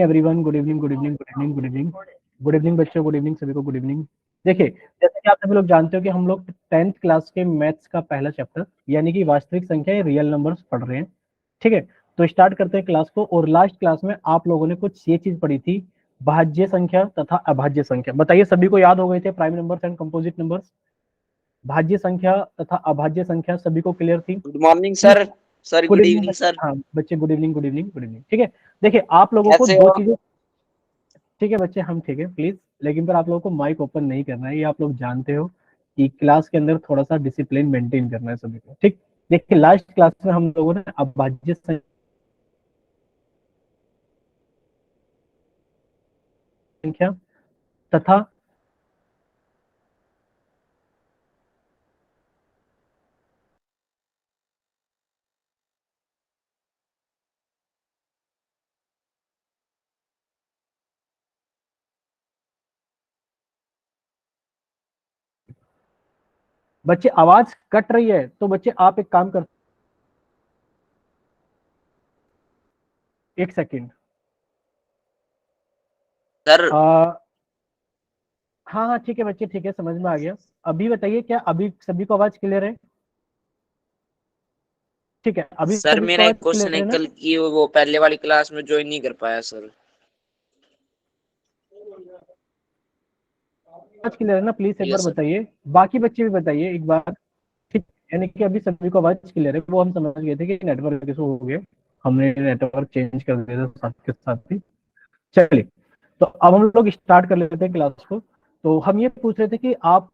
Everyone, good evening, good evening, good evening, good evening, good evening बच्चों, good evening सभी को, good evening. देखिए, जैसे कि आप सभी लोग जानते हो कि हम लोग 10th क्लास के मैथ्स का पहला चैप्टर यानी कि वास्तविक संख्या या रियल नंबर्स पढ़ रहे हैं। ठीक है, तो स्टार्ट करते हैं क्लास को। और लास्ट क्लास में आप लोगों ने कुछ ये चीज पढ़ी थी, भाज्य संख्या तथा अभाज्य संख्या। बताइए, सभी को याद हो गए थे prime numbers and composite numbers? भाज्य संख्या तथा अभाज्य संख्या सभी को क्लियर थी? Good morning sir. Sir good good evening evening बच्चे। सर। हाँ बच्चे, good evening, good evening, good evening. ठीक है, देखिए आप लोगों को कैसे दो हो? चीजें। ठीक है बच्चे, हम ठीक है प्लीज, लेकिन पर आप लोगों को माइक ओपन नहीं करना है, ये आप लोग जानते हो कि क्लास के अंदर थोड़ा सा डिसिप्लिन मेंटेन करना है सभी को। ठीक, देखिए लास्ट क्लास में हम लोगों ने अभाज्य संख्या तथा बच्चे आवाज कट रही है तो बच्चे आप एक काम कर, एक सेकेंड। सर हाँ हाँ ठीक है बच्चे, ठीक है, समझ में आ गया। अभी बताइए, क्या अभी सभी को आवाज क्लियर है? ठीक है, अभी सर सभी को मेरा आवाज एक क्वेश्चन क्लियर है, है ना? कल की वो पहले वाली क्लास में ज्वाइन नहीं कर पाया सर। आवाज क्लियर है ना? प्लीज एक बार यस सर। बताइए, बाकी बच्चे भी बताइए एक बार। ठीक, यानी कि अभी सभी को आवाज क्लियर है, वो हम समझ गए थे कि नेटवर्क इशू हो गया, हमने नेटवर्क चेंज कर दिया था साथ के साथ ही। चलिए, तो अब हम लोग स्टार्ट कर लेते हैं क्लास को। तो हम ये पूछ रहे थे कि आप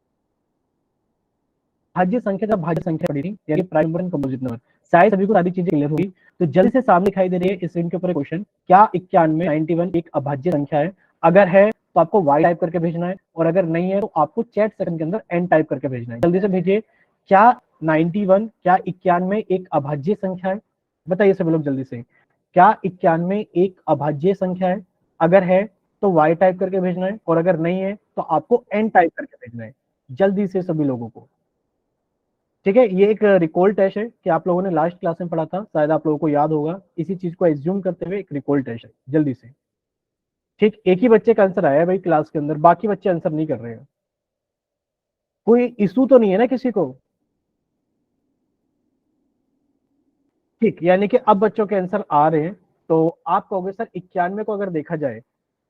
भाज्य संख्या का भाज्य संख्या पढ़ी थी, यानी prime number and composite number. शायद सभी को सारी चीजें क्लियर होगी। तो जल्दी से सामने दिखाई दे रही है स्क्रीन के ऊपर क्वेश्चन, क्या 91 91 एक अभाज्य संख्या है? अगर है तो आपको वाई टाइप करके भेजना है, और अगर नहीं है तो आपको चैट सेकंड के अंदर एन टाइप करके भेजना है। जल्दी से भेजिए, क्या 91, क्या 91 एक अभाज्य संख्या है? बताइए सभी लोग जल्दी से, क्या 91 एक अभाज्य संख्या है? अगर है तो वाई टाइप करके भेजना है, और अगर नहीं है तो आपको एन टाइप करके भेजना है। जल्दी से सभी लोगों को। ठीक है, ये एक रिकॉल टेस्ट है कि आप लोगों ने लास्ट क्लास में पढ़ा था, शायद आप लोगों को याद होगा। इसी चीज को एज्यूम करते हुए एक रिकॉल टेस्ट है, जल्दी से। ठीक, एक ही बच्चे का आंसर आया है भाई क्लास के अंदर, बाकी बच्चे आंसर नहीं कर रहे हैं। कोई इशू तो नहीं है ना किसी को? ठीक, यानी कि अब बच्चों के आंसर आ रहे हैं। तो आप कहोगे सर 91 को अगर देखा जाए,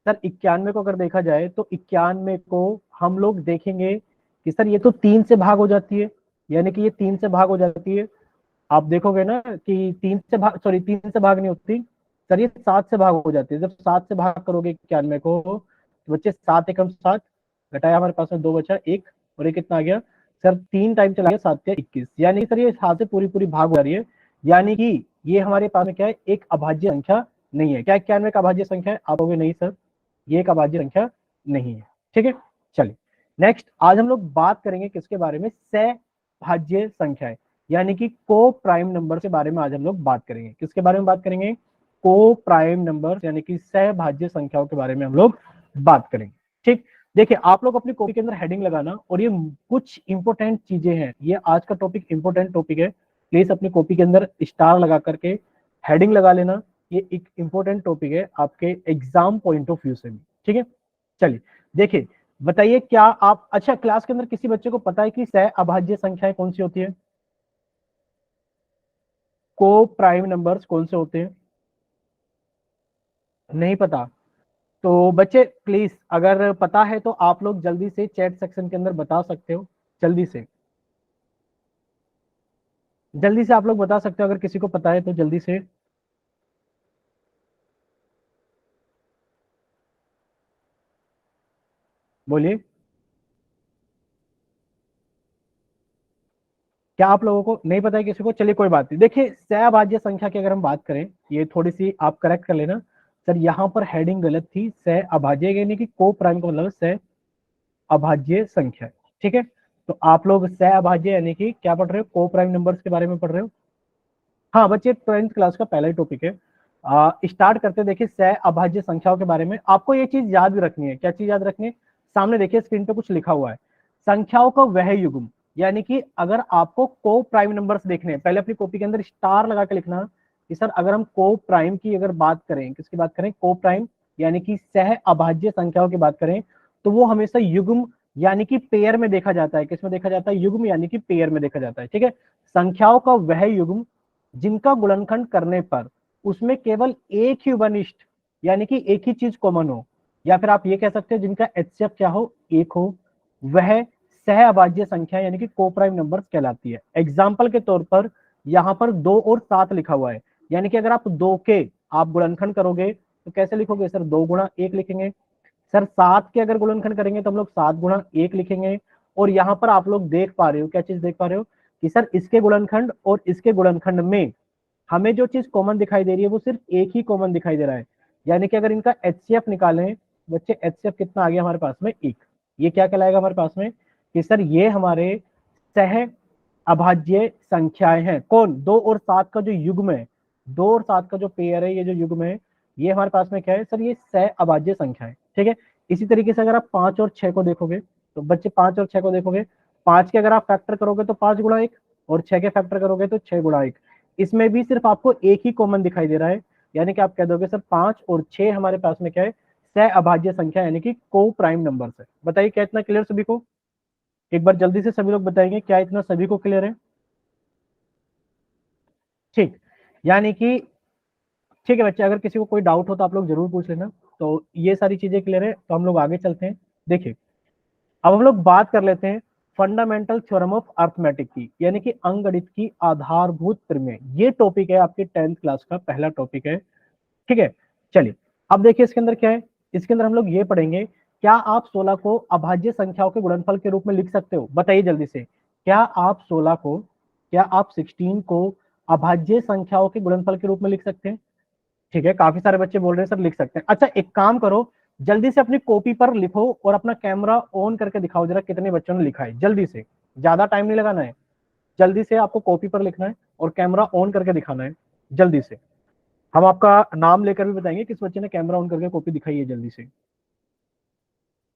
सर 91 को अगर देखा जाए तो 91 को हम लोग देखेंगे कि सर ये तो 3 से भाग हो जाती है, यानी कि ये 3 से भाग हो जाती है। आप देखोगे ना कि 3 से भाग नहीं होती सर, ये 7 से भाग हो जाती है। जब 7 से भाग करोगे 91 को तो बच्चे 7 एकम 7, घटाया हमारे पास में 2 बचा 1, और ये कितना आ गया सर? 3 टाइम चला गया, 7 या 21, यानी सर ये 7 से पूरी पूरी भाग हो जा रही है। यानी कि ये हमारे पास में क्या है, एक अभाज्य संख्या नहीं है। क्या 91 का अभाज्य संख्या है? आप कहोगे नहीं सर, ये एक अभाज्य संख्या नहीं है। ठीक है, चलिए नेक्स्ट, आज हम लोग बात करेंगे किसके बारे में? सहभाज्य संख्या, यानी कि को प्राइम नंबर के बारे में आज हम लोग बात करेंगे। किसके बारे में बात करेंगे? को प्राइम नंबर, यानी कि सहभाज्य संख्याओं के बारे में हम लोग बात करेंगे। ठीक, देखिए आप लोग अपनी कॉपी के अंदर हेडिंग लगाना, और ये कुछ इंपॉर्टेंट चीजें हैं, ये आज का टॉपिक इंपॉर्टेंट टॉपिक है। प्लीज अपनी कॉपी के अंदर स्टार लगा करके हेडिंग लगा लेना, ये एक इंपॉर्टेंट टॉपिक है आपके एग्जाम पॉइंट ऑफ व्यू से भी। ठीक है, चलिए देखिए, बताइए क्या आप, अच्छा क्लास के अंदर किसी बच्चे को पता है कि सह अभाज्य संख्याएं कौन सी होती है? को प्राइम नंबर्स कौन से होते हैं? नहीं पता? तो बच्चे प्लीज, अगर पता है तो आप लोग जल्दी से चैट सेक्शन के अंदर बता सकते हो, जल्दी से। जल्दी से आप लोग बता सकते हो अगर किसी को पता है तो, जल्दी से बोलिए। क्या आप लोगों को नहीं पता है किसी को? चलिए कोई बात नहीं। देखिए सहभाज्य संख्या की अगर हम बात करें, ये थोड़ी सी आप करेक्ट कर लेना। सर यहाँ पर हेडिंग गलत थी, सह अभाज्य यानी कि को प्राइम का मतलब सह अभाज्य संख्या। ठीक है, तो आप लोग सह अभाज्य यानी कि क्या पढ़ रहे हो? को प्राइम नंबर्स के बारे में पढ़ रहे हो। हाँ बच्चे, 10th क्लास का पहला ही टॉपिक है। स्टार्ट करते, देखिए सह अभाज्य संख्याओं के बारे में आपको ये चीज याद भी रखनी है। क्या चीज याद रखनी है? सामने देखिए स्क्रीन पे कुछ लिखा हुआ है, संख्याओं का वह युग्म। यानी कि अगर आपको को प्राइम नंबर्स देखने हैं, पहले अपनी कॉपी के अंदर स्टार लगा के लिखना कि सर अगर हम को प्राइम की अगर बात करें, किसकी बात करें? को प्राइम, यानी कि सह अभाज्य संख्याओं की बात करें तो वो हमेशा युग्म यानी कि पेयर में देखा जाता है। किसमें देखा जाता है? युग्म यानी कि पेयर में देखा जाता है। ठीक है, संख्याओं का वह युग्म जिनका गुणनखंड करने पर उसमें केवल एक ही उपनिष्ठ यानी कि एक ही चीज कॉमन हो, या फिर आप ये कह सकते हैं जिनका एचसीएफ क्या हो? एक हो, वह सह अभाज्य संख्या यानी कि को प्राइम नंबर कहलाती है। एग्जाम्पल के तौर पर यहाँ पर 2 और 7 लिखा हुआ है, यानी कि अगर आप 2 के आप गुणनखंड करोगे तो कैसे लिखोगे सर? 2 गुणा 1 लिखेंगे। सर 7 के अगर गुणनखंड करेंगे तो हम लोग 7 गुणा 1 लिखेंगे। और यहाँ पर आप लोग देख पा रहे हो, क्या चीज देख पा रहे हो कि सर इसके गुणनखंड और इसके गुणनखंड में हमें जो चीज कॉमन दिखाई दे रही है वो सिर्फ एक ही कॉमन दिखाई दे रहा है। यानी कि अगर इनका एचसीएफ निकालें बच्चे, एचसीएफ कितना आ गया हमारे पास में? 1। ये क्या कहलाएगा हमारे पास में कि सर ये हमारे सह अभाज्य संख्याएं हैं। कौन? 2 और 7 का जो युग्म है, 2 और 7 का जो पेयर है, ये जो युग्म है, ये हमारे पास में क्या है सर? ये सह अभाज्य संख्या है। ठीक है, इसी तरीके से अगर आप 5 और 6 को देखोगे तो बच्चे 5 और 6 को देखोगे, 5 के अगर आप फैक्टर करोगे तो 5 गुणा 1, और 6 के फैक्टर करोगे तो 6 गुणा 1। इसमें भी सिर्फ आपको एक ही कॉमन दिखाई दे रहा है, यानी कि आप कह दोगे सर 5 और 6 हमारे पास में क्या है? सह अभाज्य संख्या यानी कि को प्राइम नंबर है। बताइए क्या इतना क्लियर सभी को? एक बार जल्दी से सभी लोग बताएंगे क्या इतना सभी को क्लियर है? ठीक, यानी कि ठीक है बच्चे, अगर किसी को कोई डाउट हो तो आप लोग जरूर पूछ लेना। तो ये सारी चीजें क्लियर है, तो हम लोग आगे चलते हैं। देखिए, अब हम लोग बात कर लेते हैं फंडामेंटल थ्योरम ऑफ अर्थमेटिक की, यानी कि अंकगणित की आधारभूत प्रमेय। ये टॉपिक है आपके 10th क्लास का पहला टॉपिक है। ठीक है, चलिए अब देखिए इसके अंदर क्या है। इसके अंदर हम लोग ये पढ़ेंगे, क्या आप 16 को अभाज्य संख्याओं के गुणनफल के रूप में लिख सकते हो? बताइए जल्दी से, क्या आप 16 को, क्या आप 16 को अभाज्य संख्याओं के गुणनफल के रूप में लिख सकते हैं? ठीक है, काफी सारे बच्चे बोल रहे हैं सर लिख सकते हैं। अच्छा एक काम करो, जल्दी से अपनी कॉपी पर लिखो और अपना कैमरा ऑन करके दिखाओ जरा कितने बच्चों ने लिखा है। जल्दी से, ज्यादा टाइम नहीं लगाना है, जल्दी से आपको कॉपी पर लिखना है और कैमरा ऑन करके दिखाना है। जल्दी से, हम आपका नाम लेकर भी बताएंगे किस बच्चे ने कैमरा ऑन करके कॉपी दिखाई है। जल्दी से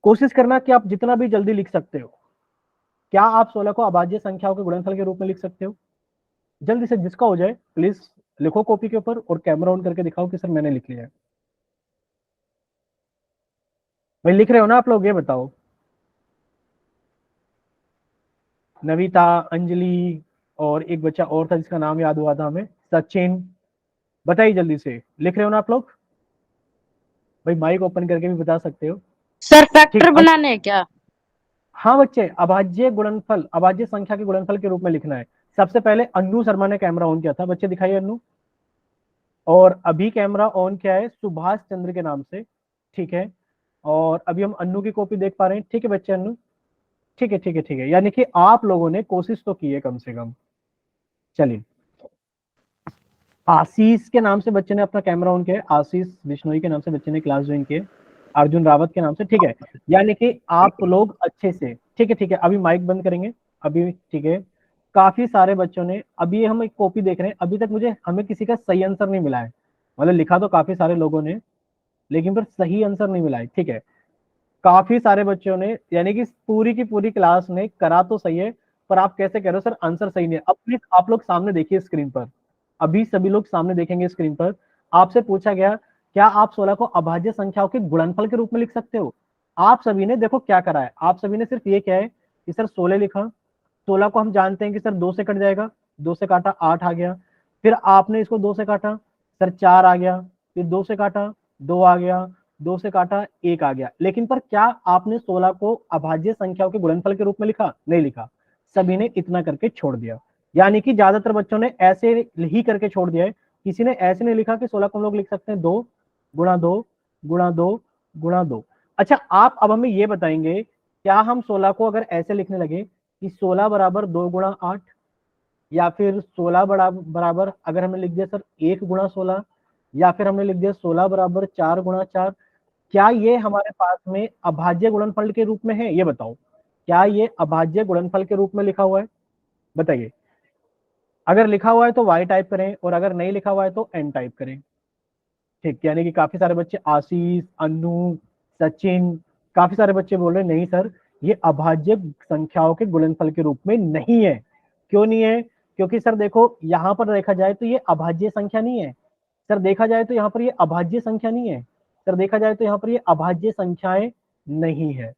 कोशिश करना कि आप जितना भी जल्दी लिख सकते हो। क्या आप 16 को अभाज्य संख्याओं के गुणनफल के रूप में लिख सकते हो? जल्दी से, जिसका हो जाए प्लीज लिखो कॉपी के ऊपर और कैमरा ऑन करके दिखाओ कि सर मैंने लिख लिया है। भाई लिख रहे हो ना आप लोग? ये बताओ, नविता, अंजलि, और एक बच्चा और था जिसका नाम याद हुआ था हमें, सचिन। बताइए जल्दी से, लिख रहे हो ना आप लोग? भाई माइक ओपन करके भी बता सकते हो। सर ठीक, फैक्टर अब बनाने हैं क्या? हाँ बच्चे, अभाज्य गुणनफल, अभाज्य संख्या के गुणनफल के रूप में लिखना है। सबसे पहले अन्नू शर्मा ने कैमरा ऑन किया था, बच्चे दिखाइए अन्नू। और अभी कैमरा ऑन किया है सुभाष चंद्र के नाम से। ठीक है, और अभी हम अन्नू की कॉपी देख पा रहे हैं। ठीक है बच्चे, अन्नू ठीक है, ठीक है, ठीक है, यानी कि आप लोगों ने कोशिश तो की है कम से कम। चलिए, आशीष के नाम से बच्चे ने अपना कैमरा ऑन किया है, आशीष बिश्नोई के नाम से बच्चे ने क्लास ज्वाइन की है, अर्जुन रावत के नाम से। ठीक है, यानी कि आप लोग अच्छे से, ठीक है ठीक है, अभी माइक बंद करेंगे अभी। ठीक है, काफी सारे बच्चों ने, अभी हम एक कॉपी देख रहे हैं, अभी तक हमें किसी का सही आंसर नहीं मिला है। मतलब लिखा तो काफी सारे लोगों ने, लेकिन पर सही आंसर नहीं मिला है। ठीक है, काफी सारे बच्चों ने, यानी कि पूरी की पूरी क्लास ने करा तो सही है, पर आप कैसे कह रहे हो सर आंसर सही नहीं है? अब प्लीज आप लोग सामने देखिए स्क्रीन पर, अभी सभी लोग सामने देखेंगे स्क्रीन पर। आपसे पूछा गया, क्या आप 16 को अभाज्य संख्याओं के गुणनफल के रूप में लिख सकते हो? आप सभी ने देखो क्या करा है, आप सभी ने सिर्फ ये क्या है कि सर 16 लिखा। 16 को हम जानते हैं कि सर 2 से कट जाएगा, 2 से काटा 8 आ गया। फिर आपने इसको 2 से काटा, सर 4 आ गया। फिर 2 से काटा, 2 आ गया। 2 से काटा, 1 आ गया। लेकिन पर क्या आपने 16 को अभाज्य संख्याओं के गुणनफल के रूप में लिखा? नहीं लिखा, सभी ने इतना करके छोड़ दिया। यानी कि ज्यादातर बच्चों ने ऐसे ही करके छोड़ दिया है, किसी ने ऐसे नहीं लिखा कि 16 को हम लोग लिख सकते हैं 2 गुणा 2 गुणा 2 गुणा 2। अच्छा, आप अब हमें ये बताएंगे, क्या हम 16 को अगर ऐसे लिखने लगे कि 16 बराबर 2 गुणा 8, या फिर 16 बराबर अगर हमने लिख दिया सर 1 गुणा 16, या फिर हमने लिख दिया 16 बराबर 4 गुणा 4, क्या ये हमारे पास में अभाज्य गुणनफल के रूप में है? ये बताओ, क्या ये अभाज्य गुणनफल के रूप में लिखा हुआ है? बताइए, अगर लिखा हुआ है तो y टाइप करें, और अगर नहीं लिखा हुआ है तो n टाइप करें। ठीक, यानी कि काफी सारे बच्चे, आशीष, अनु, सचिन, काफी सारे बच्चे बोल रहे हैं नहीं सर ये अभाज्य संख्याओं के गुणनफल के रूप में नहीं है। क्यों नहीं है? क्योंकि सर देखो यहां पर देखा जाए तो ये अभाज्य संख्या नहीं है। सर देखा जाए तो यहाँ पर ये अभाज्य संख्या नहीं है। सर देखा जाए तो यहाँ पर ये अभाज्य संख्याएं नहीं है।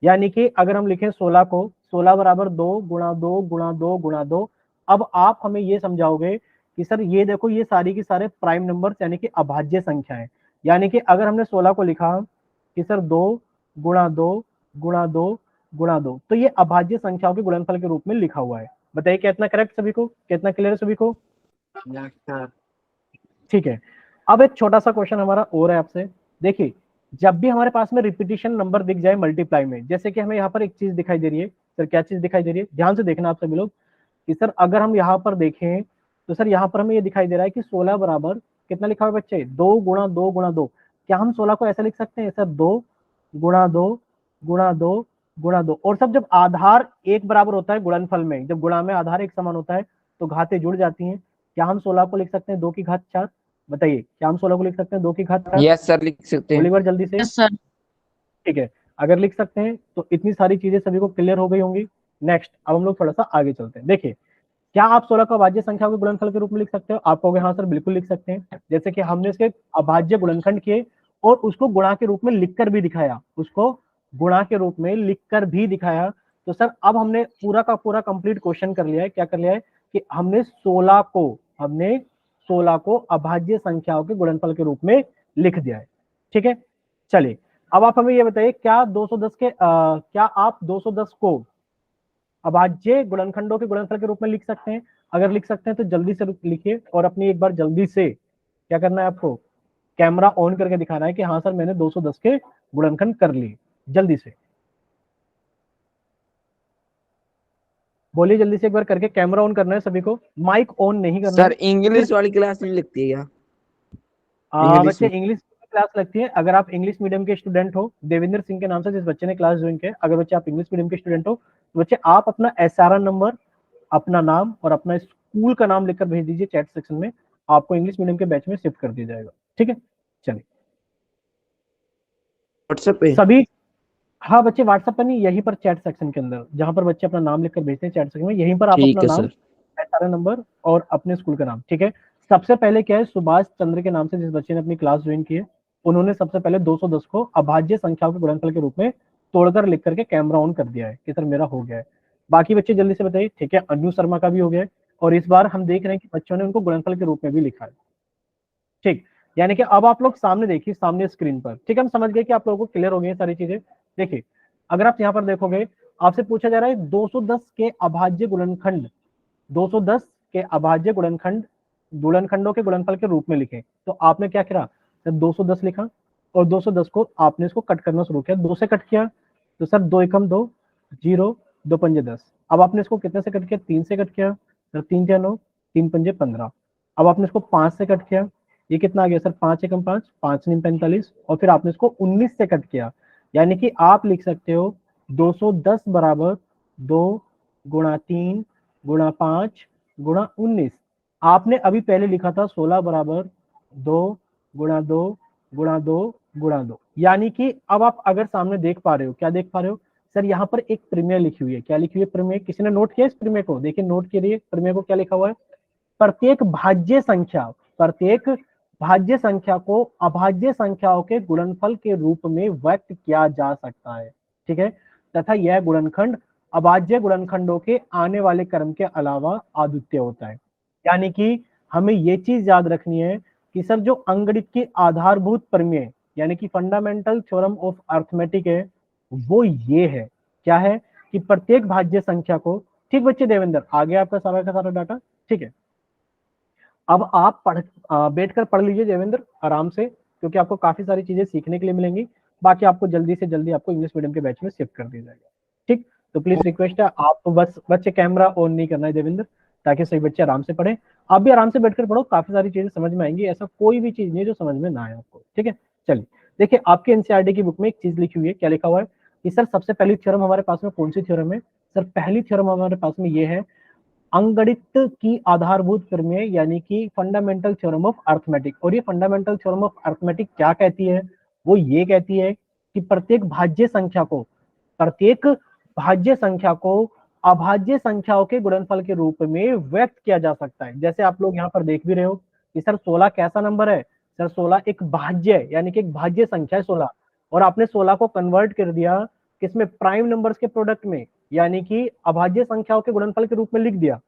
यानी कि अगर हम लिखें 16 को, 16 बराबर 2 गुणा 2 गुणा 2 गुणा 2। अब आप हमें ये समझाओगे कि सर ये देखो ये सारी की सारे प्राइम नंबर्स यानी कि अभाज्य संख्याएं। यानी कि अगर हमने 16 को लिखा कि सर 2 गुणा 2 गुणा 2 गुणा 2, तो ये अभाज्य संख्याओं के गुणनफल के रूप में लिखा हुआ है। बताइए कितना करेक्ट सभी को, कितना क्लियर है सभी को? ठीक है। अब एक छोटा सा क्वेश्चन हमारा और है आपसे। देखिए, जब भी हमारे पास में रिपीटिशन नंबर दिख जाए मल्टीप्लाई में, जैसे कि हमें यहाँ पर एक चीज दिखाई दे रही है, सर क्या चीज दिखाई दे रही है, ध्यान से देखना आप सभी लोग कि सर अगर हम यहाँ पर देखें तो सर यहाँ पर हमें ये दिखाई दे रहा है कि 16 बराबर कितना लिखा हुआ है बच्चे, 2 गुणा 2 गुणा 2। क्या हम 16 को ऐसा लिख सकते हैं सर, 2 गुणा 2 गुणा 2 गुणा 2? और सब जब आधार एक बराबर होता है गुणनफल में, जब गुणा में आधार एक समान होता है तो घातें जुड़ जाती हैं। क्या हम 16 को लिख सकते हैं 2 की घात 4? बताइए, क्या हम 16 को लिख सकते हैं 2 की घात 4? यस सर, लिख सकते बोलिए हैं। एक बार जल्दी से। Yes sir. ठीक है, अगर लिख सकते हैं तो इतनी सारी चीजें सभी को क्लियर हो गई होंगी। नेक्स्ट, अब हम लोग थोड़ा सा आगे चलते हैं। देखिए, क्या आप 16 को अभाज्य संख्या के गुणनफल के रूप में लिख सकते हो? आप कहोगे हाँ सर बिल्कुल लिख सकते हैं। जैसे कि हमने इसके अभाज्य गुणनखंड किए और उसको गुणा के रूप में लिखकर भी दिखाया, उसको गुणा के रूप में लिखकर भी दिखाया। तो सर अब हमने पूरा का पूरा कंप्लीट क्वेश्चन कर लिया है। क्या कर लिया है कि हमने 16 को अभाज्य संख्याओं के गुणनफल के रूप में लिख दिया है। ठीक है, चलिए अब आप हमें ये बताइए, क्या 210 के क्या आप 210 को अभाज्य गुणनखंडों के गुणनफल के रूप में लिख सकते हैं? अगर लिख सकते हैं तो जल्दी से लिखिए और अपनी एक बार जल्दी से क्या करना है आपको, कैमरा ऑन करके दिखाना है कि हाँ सर मैंने 210 के गुणनखंड कर लिए। जल्दी से बोलिए, जल्दी से एक बार करके कैमरा ऑन करना है सभी को, माइक ऑन नहीं करना सर है। इंग्लिश वाली क्लास नहीं लगती है क्या? इंग्लिश बच्चे में इंग्लिश क्लास लगती है। अगर आप इंग्लिश मीडियम के स्टूडेंट हो, देवेंद्र सिंह के नाम से जिस बच्चे ने क्लास ज्वाइन किया, अगर बच्चे आप इंग्लिश मीडियम के स्टूडेंट हो तो बच्चे आप अपना SRN नंबर, अपना नाम और अपना स्कूल का नाम लिखकर भेज दीजिए चैट सेक्शन में, आपको इंग्लिश मीडियम के बैच में शिफ्ट कर दिया जाएगा। ठीक है, चलिए व्हाट्सएप पे। सभी, हाँ बच्चे व्हाट्सएप पर नहीं, यहीं पर चैट सेक्शन के अंदर जहां पर बच्चे अपना नाम लिखकर भेजते हैं चैट सेक्शन में, यहीं पर आप अपना ठीक है नाम, सर। SRN नंबर और अपने स्कूल का नाम। ठीक है, सबसे पहले क्या है, सुभाष चंद्र के नाम से जिस बच्चे ने अपनी क्लास ज्वाइन की है, उन्होंने सबसे पहले 210 को अभाज्य संख्याओं के गुणनफल के रूप में तोड़कर लिख करके कैमरा ऑन कर दिया है कि सर मेरा हो गया है। बाकी बच्चे जल्दी से बताइए। ठीक है, अनु शर्मा का भी हो गया है और इस बार हम देख रहे हैं कि बच्चों ने उनको गुणनफल के रूप में भी लिखा है। ठीक, यानी कि अब आप लोग सामने देखिए, सामने स्क्रीन पर। ठीक है, हम समझ गए कि आप लोगों को क्लियर हो गई सारी चीजें। देखिए, अगर आप यहाँ पर देखोगे, आपसे पूछा जा रहा है 210 के अभाज्य गुणनखंड, 210 के अभाज्य गुणनखंड गुणनखंडों के गुणनफल के रूप में लिखें। तो आपने क्या करा, 210 लिखा और 210 को आपने इसको कट करना शुरू किया, 2 से कट किया तो सर 2 एकम 2, 0, 2 पंजे 10। अब आपने इसको कितने से कट किया, 3 से कट किया सर, 3 क्या 9, 3 पंजे 15। अब आपने इसको 5 से कट किया, ये कितना आ गया सर, 5 एकम 5, 5 नीम 45। और फिर आपने इसको 19 से कट किया, यानी कि आप लिख सकते हो 210 बराबर 2 गुणा 3 गुणा 5 गुणा 19। आपने अभी पहले लिखा था 16 बराबर 2 गुणा 2 गुणा 2 गुणा 2। यानी कि अब आप अगर सामने देख पा रहे हो, क्या देख पा रहे हो सर, यहाँ पर एक प्रमेय लिखी हुई है। क्या लिखी हुई है प्रमेय, किसी ने नोट किया इस प्रमेय को? देखिए नोट के लिए प्रमेय को क्या लिखा हुआ है, प्रत्येक भाज्य संख्या, प्रत्येक भाज्य संख्या को अभाज्य संख्याओं के गुणनफल के रूप में व्यक्त किया जा सकता है। ठीक है, तथा यह गुणनखंड अभाज्य गुणनखंडों के आने वाले क्रम के अलावा अद्वितीय होता है। यानी कि हमें ये चीज याद रखनी है कि सर जो अंकगणित की आधारभूत प्रमेय यानी कि फंडामेंटल थ्योरम ऑफ अर्थमेटिक है, वो ये है, क्या है कि प्रत्येक भाज्य संख्या को, ठीक बच्चे देवेंद्र आ गया आपका सारा का सारा डाटा? ठीक है, अब आप बैठकर पढ़ लीजिए देवेंद्र आराम से, क्योंकि आपको काफी सारी चीजें सीखने के लिए मिलेंगी। बाकी आपको जल्दी से जल्दी आपको इंग्लिश मीडियम के बैच में शिफ्ट कर दिया जाएगा। ठीक, तो प्लीज रिक्वेस्ट है, आप बस बच्चे कैमरा ऑन नहीं करना है देवेंद्र, ताकि सभी बच्चे आराम से पढ़े। आप भी आराम से बैठकर पढ़ो, काफी सारी चीजें समझ में आएंगी, ऐसा कोई भी चीज नहीं है जो समझ में ना आए आपको। ठीक है, चलिए देखिए, आपके एनसीईआरटी की बुक में एक चीज लिखी हुई है, क्या लिखा हुआ है कि सर सबसे पहली थ्योरम हमारे पास में कौन सी थ्योरम है? सर पहली थ्योरम हमारे पास में ये है, अंकगणित की आधारभूत प्रमेय यानी कि फंडामेंटल थ्योरम ऑफ अर्थमेटिक। और ये फंडामेंटल थ्योरम ऑफ अर्थमेटिक क्या कहती है? वो ये कहती है कि प्रत्येक भाज्य संख्या को अभाज्य संख्याओं के गुणनफल के रूप में व्यक्त किया जा सकता है। जैसे आप लोग यहाँ पर देख भी रहे हो कि सर 16 कैसा नंबर है? सर 16 एक भाज्य है, यानी कि एक भाज्य संख्या है 16, और आपने 16 को कन्वर्ट कर दिया किसमें, प्राइम नंबर्स के प्रोडक्ट में, यानी कि अभाज्य संख्याओं के गुणनफल के रूप में लिख दिया।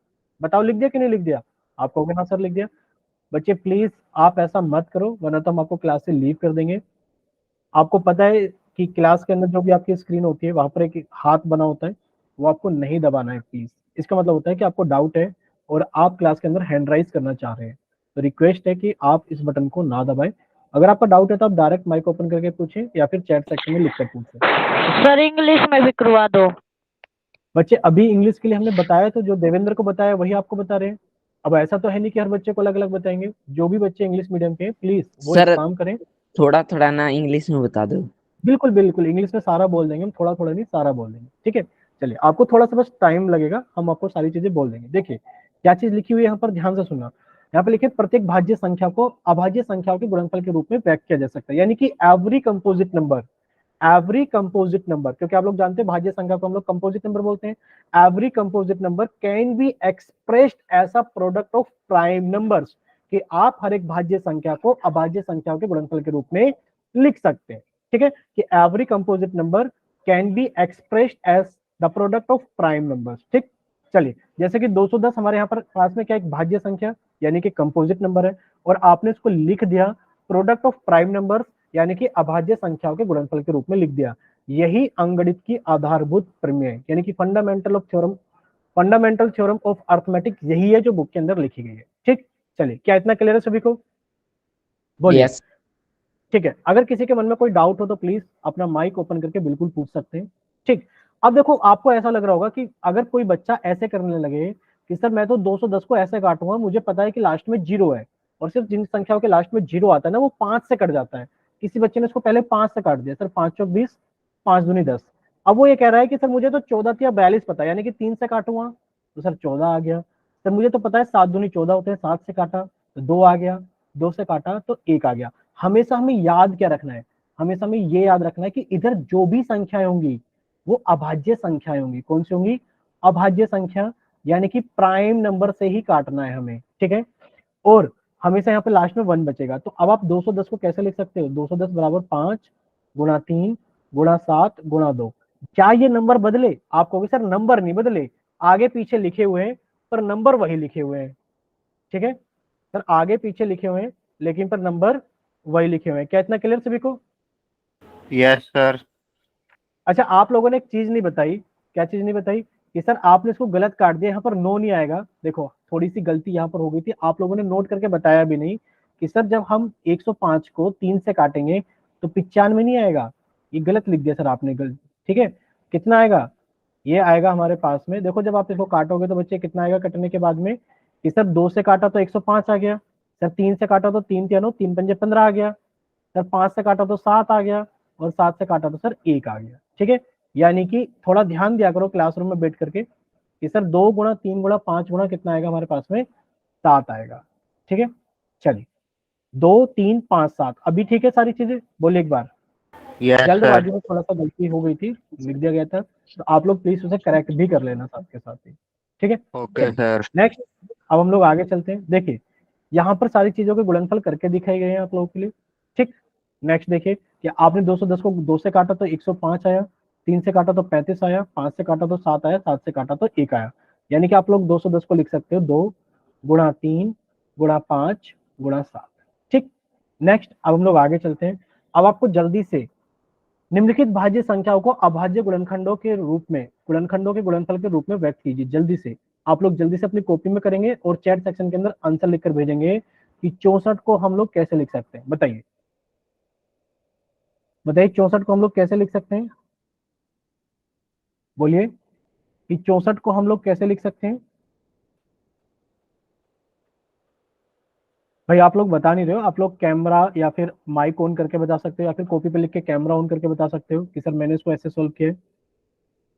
बताओ लिख दिया कि नहीं लिख दिया? आप कहोगे ना सर लिख दिया। बच्चे प्लीज आप ऐसा मत करो, वरना तो हम आपको क्लास से लीव कर देंगे। आपको पता है कि क्लास के अंदर जो भी आपकी स्क्रीन होती है वहां पर एक हाथ बना होता है, वो आपको नहीं दबाना है प्लीज। इसका मतलब होता है कि आपको डाउट है और आप क्लास के अंदर हैंड राइज करना चाह रहे हैं, तो रिक्वेस्ट है कि आप इस बटन को ना दबाएं। अगर आपका डाउट है तो आप डायरेक्ट माइक ओपन करके पूछें या फिर चैट सेक्शन में लिखकर पूछें। सर इंग्लिश में भी करवा दो। बच्चे अभी इंग्लिश के लिए हमने बताया, तो जो देवेंद्र को बताया वही आपको बता रहे हैं। अब ऐसा तो है नहीं कि हर बच्चे को अलग अलग बताएंगे। जो भी बच्चे इंग्लिश मीडियम के हैं प्लीज वो एक सर काम करें। थोड़ा थोड़ा ना इंग्लिश में बता दो। बिल्कुल बिल्कुल, इंग्लिश में सारा बोल देंगे हम, थोड़ा थोड़ा नहीं सारा बोल देंगे, ठीक है। चलिए, आपको थोड़ा सा बस टाइम लगेगा, हम आपको सारी चीजें बोल देंगे। देखिए क्या चीज लिखी हुई है यहाँ पर, ध्यान से सुनना। यहाँ पे लिखे प्रत्येक भाज्य संख्या को अभाज्य संख्याओं के गुणनफल के रूप में व्यक्त किया जा सकता है, यानी कि every composite number, every composite number, क्योंकि आप लोग जानते हैं भाज्य संख्या को हम लोग कंपोजिट नंबर बोलते हैं। Every composite number can be expressed as a product of prime numbers, कि आप हर एक भाज्य संख्या को अभाज्य संख्याओं के गुणनफल के रूप में लिख सकते हैं, ठीक है। कि every composite number can be expressed as the product of prime numbers, ठीक। चलिए, जैसे कि 210 हमारे यहाँ पर क्लास में क्या एक भाज्य संख्या यानी कि कंपोजिट नंबर है, और आपने इसको लिख दिया प्रोडक्ट ऑफ प्राइम नंबर यानी कि अभाज्य संख्याओं के गुणनफल के रूप में लिख दिया। यही अंकगणित की आधारभूत प्रमेय है, यानी कि फंडामेंटल थ्योरम ऑफ अर्थमेटिक, यही है जो बुक के अंदर लिखी गई है, ठीक। चलिए, क्या इतना क्लियर है सभी को? बोलिए। यस। ठीक है, अगर किसी के मन में कोई डाउट हो तो प्लीज अपना माइक ओपन करके बिल्कुल पूछ सकते हैं, ठीक। अब देखो, आपको ऐसा लग रहा होगा कि अगर कोई बच्चा ऐसे करने लगे कि सर मैं तो 210 को ऐसे काटूंगा, मुझे पता है कि लास्ट में जीरो है, और सिर्फ जिन संख्याओं के लास्ट में जीरो आता है ना वो 5 से कट जाता है। किसी बच्चे ने इसको पहले 5 से काट दिया, सर 5 चौक 20, 5 दूनी 10। अब वो ये कह रहा है कि सर मुझे तो 14 या 42 पता है, यानी कि 3 से काटूंगा तो सर 14 आ गया। सर मुझे तो पता है 7 दूनी 14 होते हैं, 7 से काटा तो 2 आ गया, 2 से काटा तो 1 आ गया। हमेशा हमें याद क्या रखना है, हमेशा हमें ये याद रखना है कि इधर जो भी संख्याएं होंगी वो अभाज्य संख्याएं होंगी। कौन सी होंगी? अभाज्य संख्या, यानी कि प्राइम नंबर से ही काटना है हमें, ठीक है। और हमेशा यहाँ पे लास्ट में 1 बचेगा। तो अब आप 210 को कैसे लिख सकते हो? 210 बराबर 5 गुणा 3 गुणा 7 गुणा 2। क्या ये नंबर बदले? आप कहोगे सर नंबर नहीं बदले, आगे पीछे लिखे हुए हैं पर नंबर वही लिखे हुए हैं, ठीक है। सर आगे पीछे लिखे हुए हैं लेकिन पर नंबर वही लिखे हुए हैं। क्या इतना क्लियर सभी को? Yes sir. अच्छा, आप लोगों ने एक चीज नहीं बताई। क्या चीज नहीं बताई? कि सर आपने इसको गलत काट दिया, यहाँ पर नो नहीं आएगा। देखो थोड़ी सी गलती यहाँ पर हो गई थी, आप लोगों ने नोट करके बताया भी नहीं कि सर जब हम 105 को 3 से काटेंगे तो 95 नहीं आएगा। ये गलत लिख दिया सर आपने, गलत, ठीक है। कितना आएगा? ये आएगा हमारे पास में, देखो जब आप इसको काटोगे तो बच्चे कितना आएगा कटने के बाद में, कि सर 2 से काटा तो 105 आ गया, सर 3 से काटा तो 3 तिया 9, 3 पंजे 15 आ गया, सर 5 से काटा तो 7 आ गया, और 7 से काटा तो सर 1 आ गया, ठीक है। यानी कि थोड़ा ध्यान दिया करो क्लासरूम में बैठ करके कि सर 2 गुणा 3 गुणा 5 गुणा कितना आएगा हमारे पास में? 7 आएगा, ठीक है। चलिए, 2 3 5 7, अभी ठीक है सारी चीजें? बोलिए एक बार। Yes sir. जल्दबाजी में थोड़ा सा गलती हो गई थी, लिख दिया गया था, तो आप लोग प्लीज उसे करेक्ट भी कर लेना साथ के साथ ही, ठीक है। Okay sir. नेक्स्ट, अब हम लोग आगे चलते हैं। देखिए यहाँ पर सारी चीजों के गुणनफल करके दिखाए गए हैं आप लोगों के लिए, ठीक। नेक्स्ट देखिए कि आपने 210 को 2 से काटा तो 105 आया, 3 से काटा तो 35 आया, 5 से काटा तो 7 आया, 7 से काटा तो 1 आया। यानी कि आप लोग 210 को लिख सकते हो 2 गुणा 3 गुणा 5 गुणा 7, ठीक। नेक्स्ट, अब हम लोग आगे चलते हैं। अब आपको जल्दी से निम्नलिखित भाज्य संख्याओं को अभाज्य गुणनखंडों के रूप में, गुणनखंडों के गुणनफल के रूप में व्यक्त कीजिए। जल्दी से आप लोग जल्दी से अपनी कॉपी में करेंगे और चैट सेक्शन के अंदर आंसर लिखकर भेजेंगे कि 64 को हम लोग कैसे लिख सकते हैं। बताइए बताइए, 64 को हम लोग कैसे लिख सकते हैं? बोलिए कि 64 को हम लोग कैसे लिख सकते हैं? भाई आप लोग बता नहीं रहे हो, आप लोग कैमरा या फिर माइक ऑन करके बता सकते हो, या फिर कॉपी पे लिख के कैमरा ऑन करके बता सकते हो कि सर मैंने इसको ऐसे सोल्व किया है,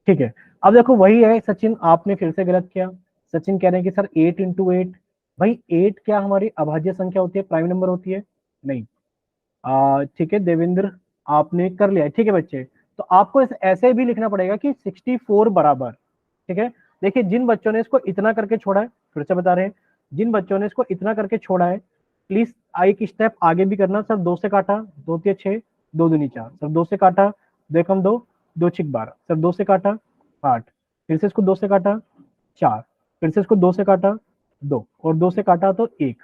ठीक है। अब देखो वही है सचिन, आपने फिर से गलत किया। सचिन कह रहे हैं कि सर 8 × 8। भाई 8 क्या हमारी अभाज्य संख्या होती है, प्राइम नंबर होती है? नहीं। ठीक है देवेंद्र, आपने कर लिया है, ठीक है बच्चे। तो आपको ऐसे भी लिखना पड़ेगा कि 64 बराबर, ठीक है। देखिए जिन बच्चों ने इसको इतना करके छोड़ा है, फिर से बता रहे हैं, जिन बच्चों ने इसको इतना करके छोड़ा है प्लीज एक स्टेप आगे भी करना। सर 2 से काटा, 2 तिया 6, 2 दूनी 4। सर 2 से काटा, 2 एकम 2, 2 छिक 12। सर 2 से काटा 8, फिर से इसको 2 से काटा 4, फिर से इसको 2 से काटा 2, और 2 से काटा तो 1।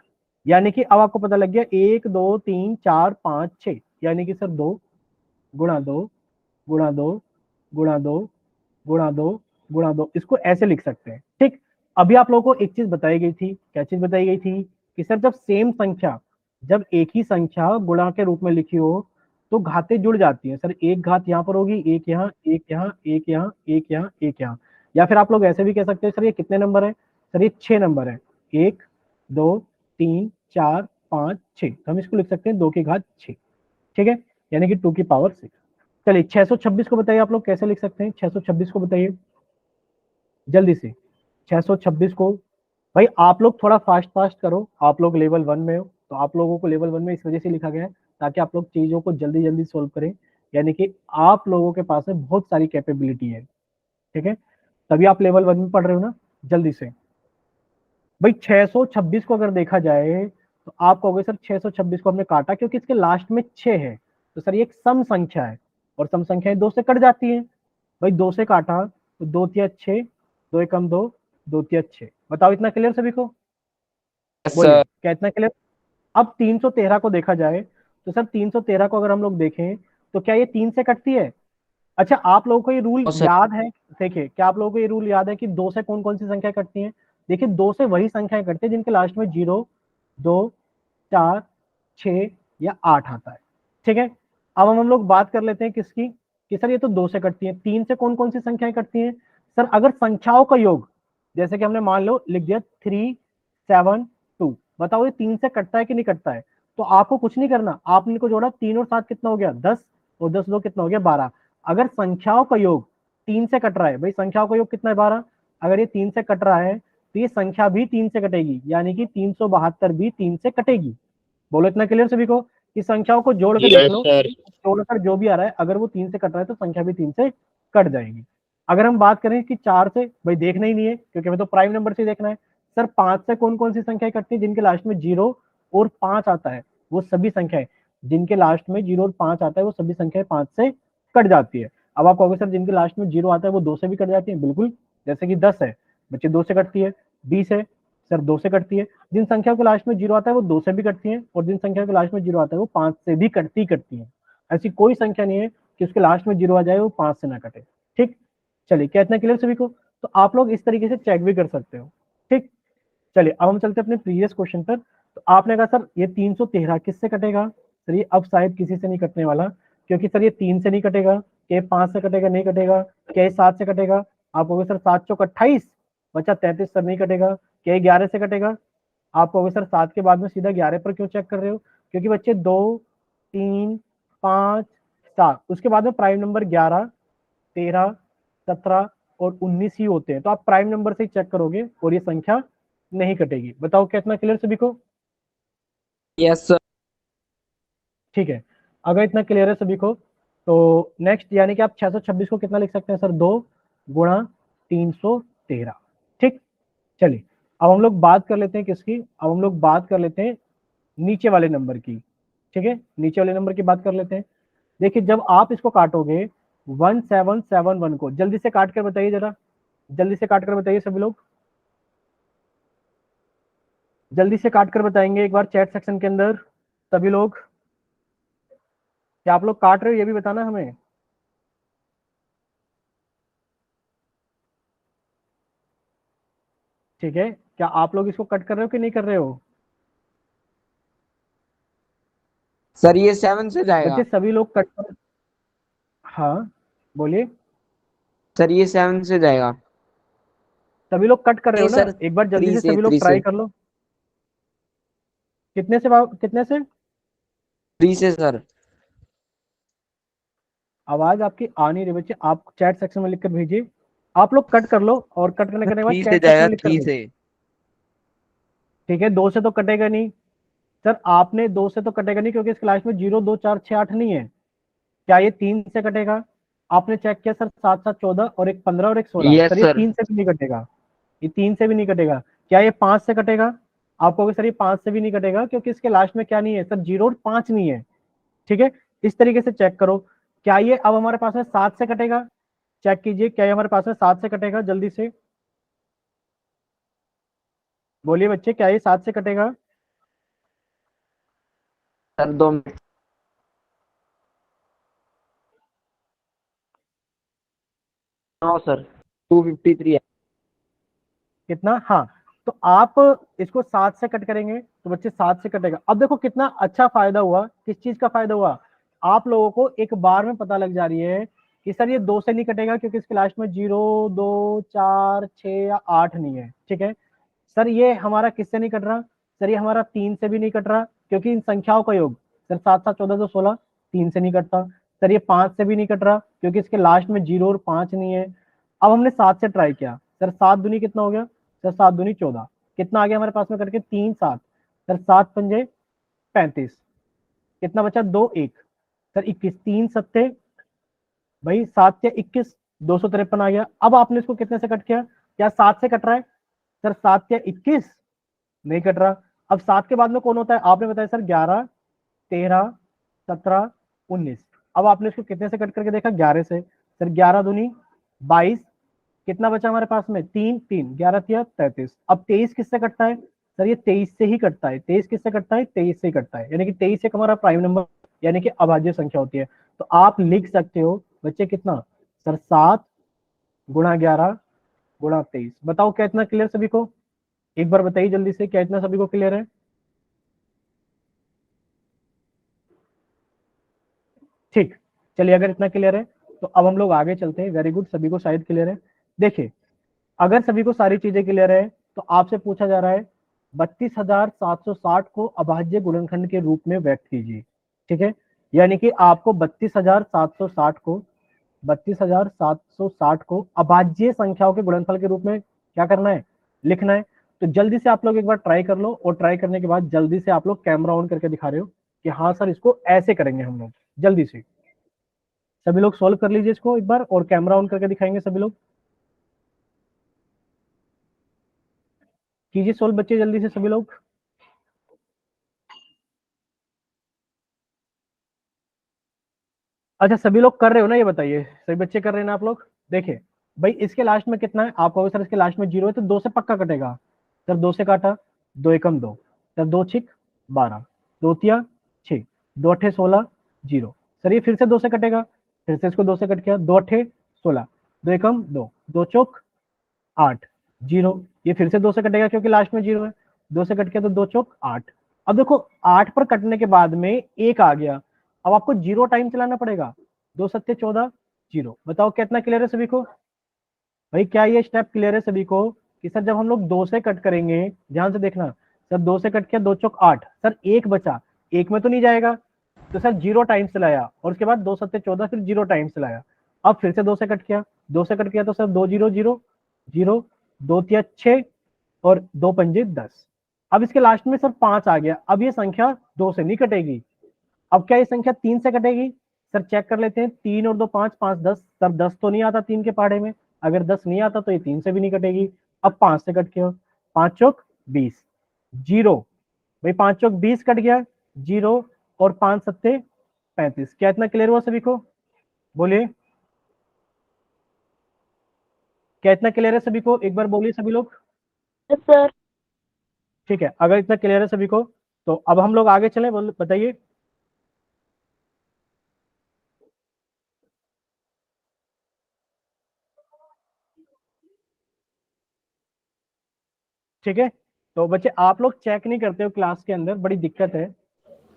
यानी कि अब आपको पता लग गया 1 2 3 4 5 6, यानी कि सर 2 गुणा 2 गुणा 2 गुणा 2 गुणा 2 गुणा 2, इसको ऐसे लिख सकते हैं। ठीक, अभी आप लोगों को एक चीज बताई गई थी। क्या चीज बताई गई थी? कि सर जब सेम संख्या, जब एक ही संख्या गुणा के रूप में लिखी हो तो घातें जुड़ जाती हैं। सर एक घात यहाँ पर होगी, एक यहाँ, एक यहाँ, एक यहाँ, एक यहाँ, एक यहाँ। या फिर आप लोग ऐसे भी कह सकते हैं सर ये कितने नंबर है? सर ये 6 नंबर है। 1 2 3 4 5 6, तो हम इसको लिख सकते हैं 2 की घात 6। ठीक है, यानी कि 2 की पावर 6। चलिए 626 को बताइए आप लोग कैसे लिख सकते हैं? 626 को बताइए जल्दी से। 626 को भाई आप लोग थोड़ा फास्ट फास्ट करो, आप लोग लेवल 1 में हो तो आप लोगों को लेवल 1 में इस वजह से लिखा गया है ताकि आप लोग चीजों को जल्दी जल्दी सोल्व करें। यानी कि आप लोगों के पास में बहुत सारी कैपेबिलिटी है। ठीक है, तभी आप लेवल 1 में पढ़ रहे हो ना। जल्दी से भाई 626 को अगर देखा जाए तो आप कहोगे सर 626 को हमने काटा क्योंकि इसके लास्ट में 6 है, तो सर ये एक सम संख्या है और सम संख्याएं 2 से कट जाती है। भाई 2 से काटा तो 2 तिया 6, 2 एकम 2, 2 तिया 6। बताओ इतना क्लियर सभी को? बोलिए क्या इतना क्लियर? अब 313 को देखा जाए तो सर 313 को अगर हम लोग देखें तो क्या ये 3 से कटती है? अच्छा आप लोगों को ये रूल याद है? देखिए क्या आप लोगों को ये रूल याद है कि 2 से कौन कौन सी संख्या कटती हैं? देखिए 2 से वही संख्याएं कटती है जिनके लास्ट में 0 2 4 6 या 8 आता है। ठीक है, अब हम लोग बात कर लेते हैं किसकी, कि सर ये तो 2 से कटती है। 3 से कौन कौन सी संख्याएं कटती हैं? सर अगर संख्याओं का योग, जैसे कि हमने मान लो लिख दिया 3 7 2, बताओ ये 3 से कटता है कि नहीं कटता है? तो आपको कुछ नहीं करना, आपने इनको जोड़ा, 3 और 7 कितना हो गया? 10, और 10 2 कितना हो गया? 12। अगर संख्याओं का योग 3 से कट रहा है, भाई संख्याओं का योग कितना है? 12। अगर ये 3 से कट रहा है तो ये संख्या भी 3 से कटेगी, यानी कि 372 भी 3 से कटेगी। बोलो इतना क्लियर सभी को? कि संख्याओं को जोड़ के देख यस लो, सर। जोड़कर जो भी आ रहा है अगर वो 3 से कट रहा है तो संख्या भी 3 से कट जाएगी। अगर हम बात करें कि 4 से, भाई देखना ही नहीं है क्योंकि हमें तो प्राइम नंबर से देखना है। सर 5 से कौन कौन सी संख्याएं कटती है जिनके लास्ट में 0 और 5 आता है? वो सभी संख्याएं जिनके लास्ट में 0 और 5 आता है वो सभी संख्याएं 5 से कट जाती है। अब आप कहोगे सर जिनके लास्ट में 0 आता है वो 2 से भी कट जाती है। बिल्कुल, जैसे कि 10 है, बच्चे 2 से कटती है। 20 है सर 2 से कटती है। जिन संख्या के लास्ट में 0 आता है वो 2 से भी कटती है, और जिन संख्या के लास्ट में 0 आता है वो 5 से भी कटती है। ऐसी कोई संख्या नहीं है कि उसके लास्ट में 0 आ जाए वो 5 से ना कटे। ठीक, चलिए क्या इतना क्लियर सभी को? तो आप लोग इस तरीके से चेक भी कर सकते हो। ठीक, चलिए अब हम चलते हैं अपने प्रीवियस क्वेश्चन पर। तो आपने कहा सर ये 313 किससे कटेगा? सर ये अब शायद किसी से नहीं कटने वाला, क्योंकि सर ये 3 से नहीं कटेगा। क्या 5 से कटेगा? नहीं कटेगा। क्या 7 से कटेगा? आप कहोगे सर 7 चौक 28, बचा 33, सर नहीं कटेगा। क्या 11 से कटेगा? आप कहोगे सर 7 के बाद में सीधा 11 पर क्यों चेक कर रहे हो? क्योंकि बच्चे 2 3 5 7 उसके बाद में प्राइम नंबर 11 13 17 और 19 ही होते हैं, तो आप प्राइम नंबर से ही चेक करोगे और ये संख्या नहीं कटेगी। बताओ क्या इतना क्लियर सभी को? Yes sir. ठीक है, अगर इतना क्लियर है सभी को तो नेक्स्ट यानी कि आप 626 को कितना लिख सकते हैं? सर 2 गुणा 313। ठीक, चलिए अब हम लोग बात कर लेते हैं किसकी, अब हम लोग बात कर लेते हैं नीचे वाले नंबर की। ठीक है, नीचे वाले नंबर की बात कर लेते हैं। देखिए जब आप इसको काटोगे 1771 को, जल्दी से काट कर बताइए जरा, जल्दी से काट कर बताइए सभी लोग, जल्दी से काट कर बताएंगे एक बार चैट सेक्शन के अंदर सभी लोग। क्या आप लोग काट रहे हो ये भी बताना हमें। ठीक है, क्या आप लोग इसको कट कर रहे हो कि नहीं कर रहे हो? सर ये 7 से जाएगा। बच्चे सभी लोग कट कर, हाँ बोलिए। सर ये 7 से जाएगा। सभी लोग कट कर रहे नहीं हो ना? सर, एक बार जल्दी 3 से से सभी लोग 3 ट्राई से कर लो। कितने से कितने से? 3 से सर। आवाज आपकी आ नहीं रही बच्चे, आप चैट सेक्शन में लिखकर भेजिए। आप लोग कट कर लो और कट करने के बाद 3 से चैट सेक्शन जाएगा, में लिखकर 3 भेजिए। से। ठीक है, 2 से तो कटेगा नहीं। सर आपने 2 से तो कटेगा नहीं क्योंकि इस क्लास में 0 2 4 6 8 नहीं है। क्या ये 3 से कटेगा? आपने चेक किया सर 7 7 14 और एक 15 और एक 16, यस सर ये सर। 3 से भी नहीं कटेगा। ये 3 से भी नहीं कटेगा। क्या ये 5 से कटेगा? आप कहोगे सर ये 5 से भी नहीं कटेगा क्योंकि इसके लास्ट में क्या नहीं है सर, 0 और 5 नहीं है। ठीक है, इस तरीके से चेक करो। क्या ये अब हमारे पास में 7 से कटेगा? चेक कीजिए, क्या ये हमारे पास में 7 से कटेगा? जल्दी से बोलिए बच्चे, क्या ये 7 से कटेगा? Sir 2 minute. नो सर 253 है। कितना? हाँ, तो आप इसको 7 से कट करेंगे तो बच्चे 7 से कटेगा। अब देखो कितना अच्छा फायदा हुआ, किस चीज का फायदा हुआ, आप लोगों को एक बार में पता लग जा रही है कि सर ये 2 से नहीं कटेगा क्योंकि इसके लास्ट में 0, 2, 4, 6 या 8 नहीं है। ठीक है सर, ये हमारा किससे नहीं कट रहा? सर ये हमारा 3 से भी नहीं कट रहा क्योंकि इन संख्याओं का योग सर 7 7 14 तो 16, 3 से नहीं कटता। सर ये 5 से भी नहीं कट रहा क्योंकि इसके लास्ट में 0 और 5 नहीं है। अब हमने 7 से ट्राई किया, सर 7 दूनी कितना हो गया? सर 7 दूनी 14, कितना आ गया हमारे पास में करके? 3 7, सर 7 पंजे 35, कितना बचा? 2 1, सर 21, 3 सत्ते भाई 7 या 21, 253 आ गया। अब आपने इसको कितने से कट किया? क्या 7 से कट रहा है? सर 7 या 21 नहीं कट रहा। अब 7 के बाद में कौन होता है? आपने बताया सर 11, 13, 17, 19। अब आपने इसको कितने से कट करके देखा? 11 से। सर 11 दूनी 22, कितना बचा हमारे पास में? 3 3, 11 तिया 33। अब 23 किससे कटता है? सर ये 23 से ही कटता है। 23 किससे कटता है? 23 से ही कटता है, यानी कि 23 एक हमारा प्राइम नंबर यानी कि अभाज्य संख्या होती है। तो आप लिख सकते हो बच्चे कितना? सर 7 गुणा 11 गुणा 23। बताओ क्या इतना क्लियर सभी को? एक बार बताइए जल्दी से, क्या इतना सभी को क्लियर है? ठीक, चलिए अगर इतना क्लियर है तो अब हम लोग आगे चलते हैं। वेरी गुड, सभी को शायद क्लियर है। देखिए, अगर सभी को सारी चीजें क्लियर है तो आपसे पूछा जा रहा है 32,760 को अभाज्य गुणनखंड के रूप में व्यक्त कीजिए। ठीक है, यानी कि आपको 32,760 को अभाज्य संख्याओं के गुणनफल के रूप में क्या करना है? लिखना है। तो जल्दी से आप लोग एक बार ट्राई कर लो, और ट्राई करने के बाद जल्दी से आप लोग कैमरा ऑन करके दिखा रहे हो कि हाँ सर इसको ऐसे करेंगे हम लोग। जल्दी से सभी लोग सॉल्व कर लीजिए इसको एक बार, और कैमरा ऑन करके दिखाएंगे सभी लोग। कीजिए सॉल्व बच्चे जल्दी से सभी लोग। अच्छा सभी लोग कर रहे हो ना, ये बताइए सभी बच्चे कर रहे हैं ना आप लोग? देखिए भाई, इसके लास्ट में कितना है? आप कहोगे सर इसके लास्ट में 0 है तो 2 से पक्का कटेगा। सर 2 से काटा, 2 एकम 2, सर 2 छिक 12, 2 तिया 6, 2 अठे 16, 0। सर ये फिर से 2 से कटेगा, फिर से इसको 2 से कट किया, 2 अठे 16, 2 एकम 2, 2 चौक 8, 0। ये फिर से 2 से कटेगा क्योंकि लास्ट में 0 है, 2 से कट किया तो 2 चौक 8। अब देखो 8 पर कटने के बाद में 1 आ गया, अब आपको 0 टाइम चलाना पड़ेगा। 2 सत्ते 14, 0। बताओ कितना क्लियर है सभी को? भाई क्या ये स्टेप क्लियर है सभी को कि सर जब हम लोग 2 से कट करेंगे, ध्यान से देखना, सर 2 से कट किया, 2 चौक 8, सर 1 बचा, 1 में तो नहीं जाएगा, तो सर 0 टाइम से लाया, और उसके बाद 2 सत्ते 14, फिर 0 टाइम से लाया। अब फिर से 2 से कट किया, 2 से कट किया तो सर 2 0 0 0, 2 तिया 6 और 2 पंजे 10। अब इसके लास्ट में सर 5 आ गया। अब ये संख्या 2 से नहीं कटेगी। अब क्या ये संख्या 3 से कटेगी? सर चेक कर लेते हैं, 3 और 2 5, 5 10। सर 10 तो नहीं आता 3 के पहाड़े में, अगर 10 नहीं आता तो ये 3 से भी नहीं कटेगी। अब 5 से कट के 5 चौक 20, 0। भाई 5 चौक 20 कट गया, 0, और 5 सत्ते 35। क्या इतना क्लियर हुआ सभी को? बोलिए, क्या इतना क्लियर है सभी को? एक बार बोलिए सभी लोग। Yes sir. ठीक है, अगर इतना क्लियर है सभी को तो अब हम लोग आगे चलें। बताइए। ठीक है, तो बच्चे आप लोग चेक नहीं करते हो क्लास के अंदर, बड़ी दिक्कत है।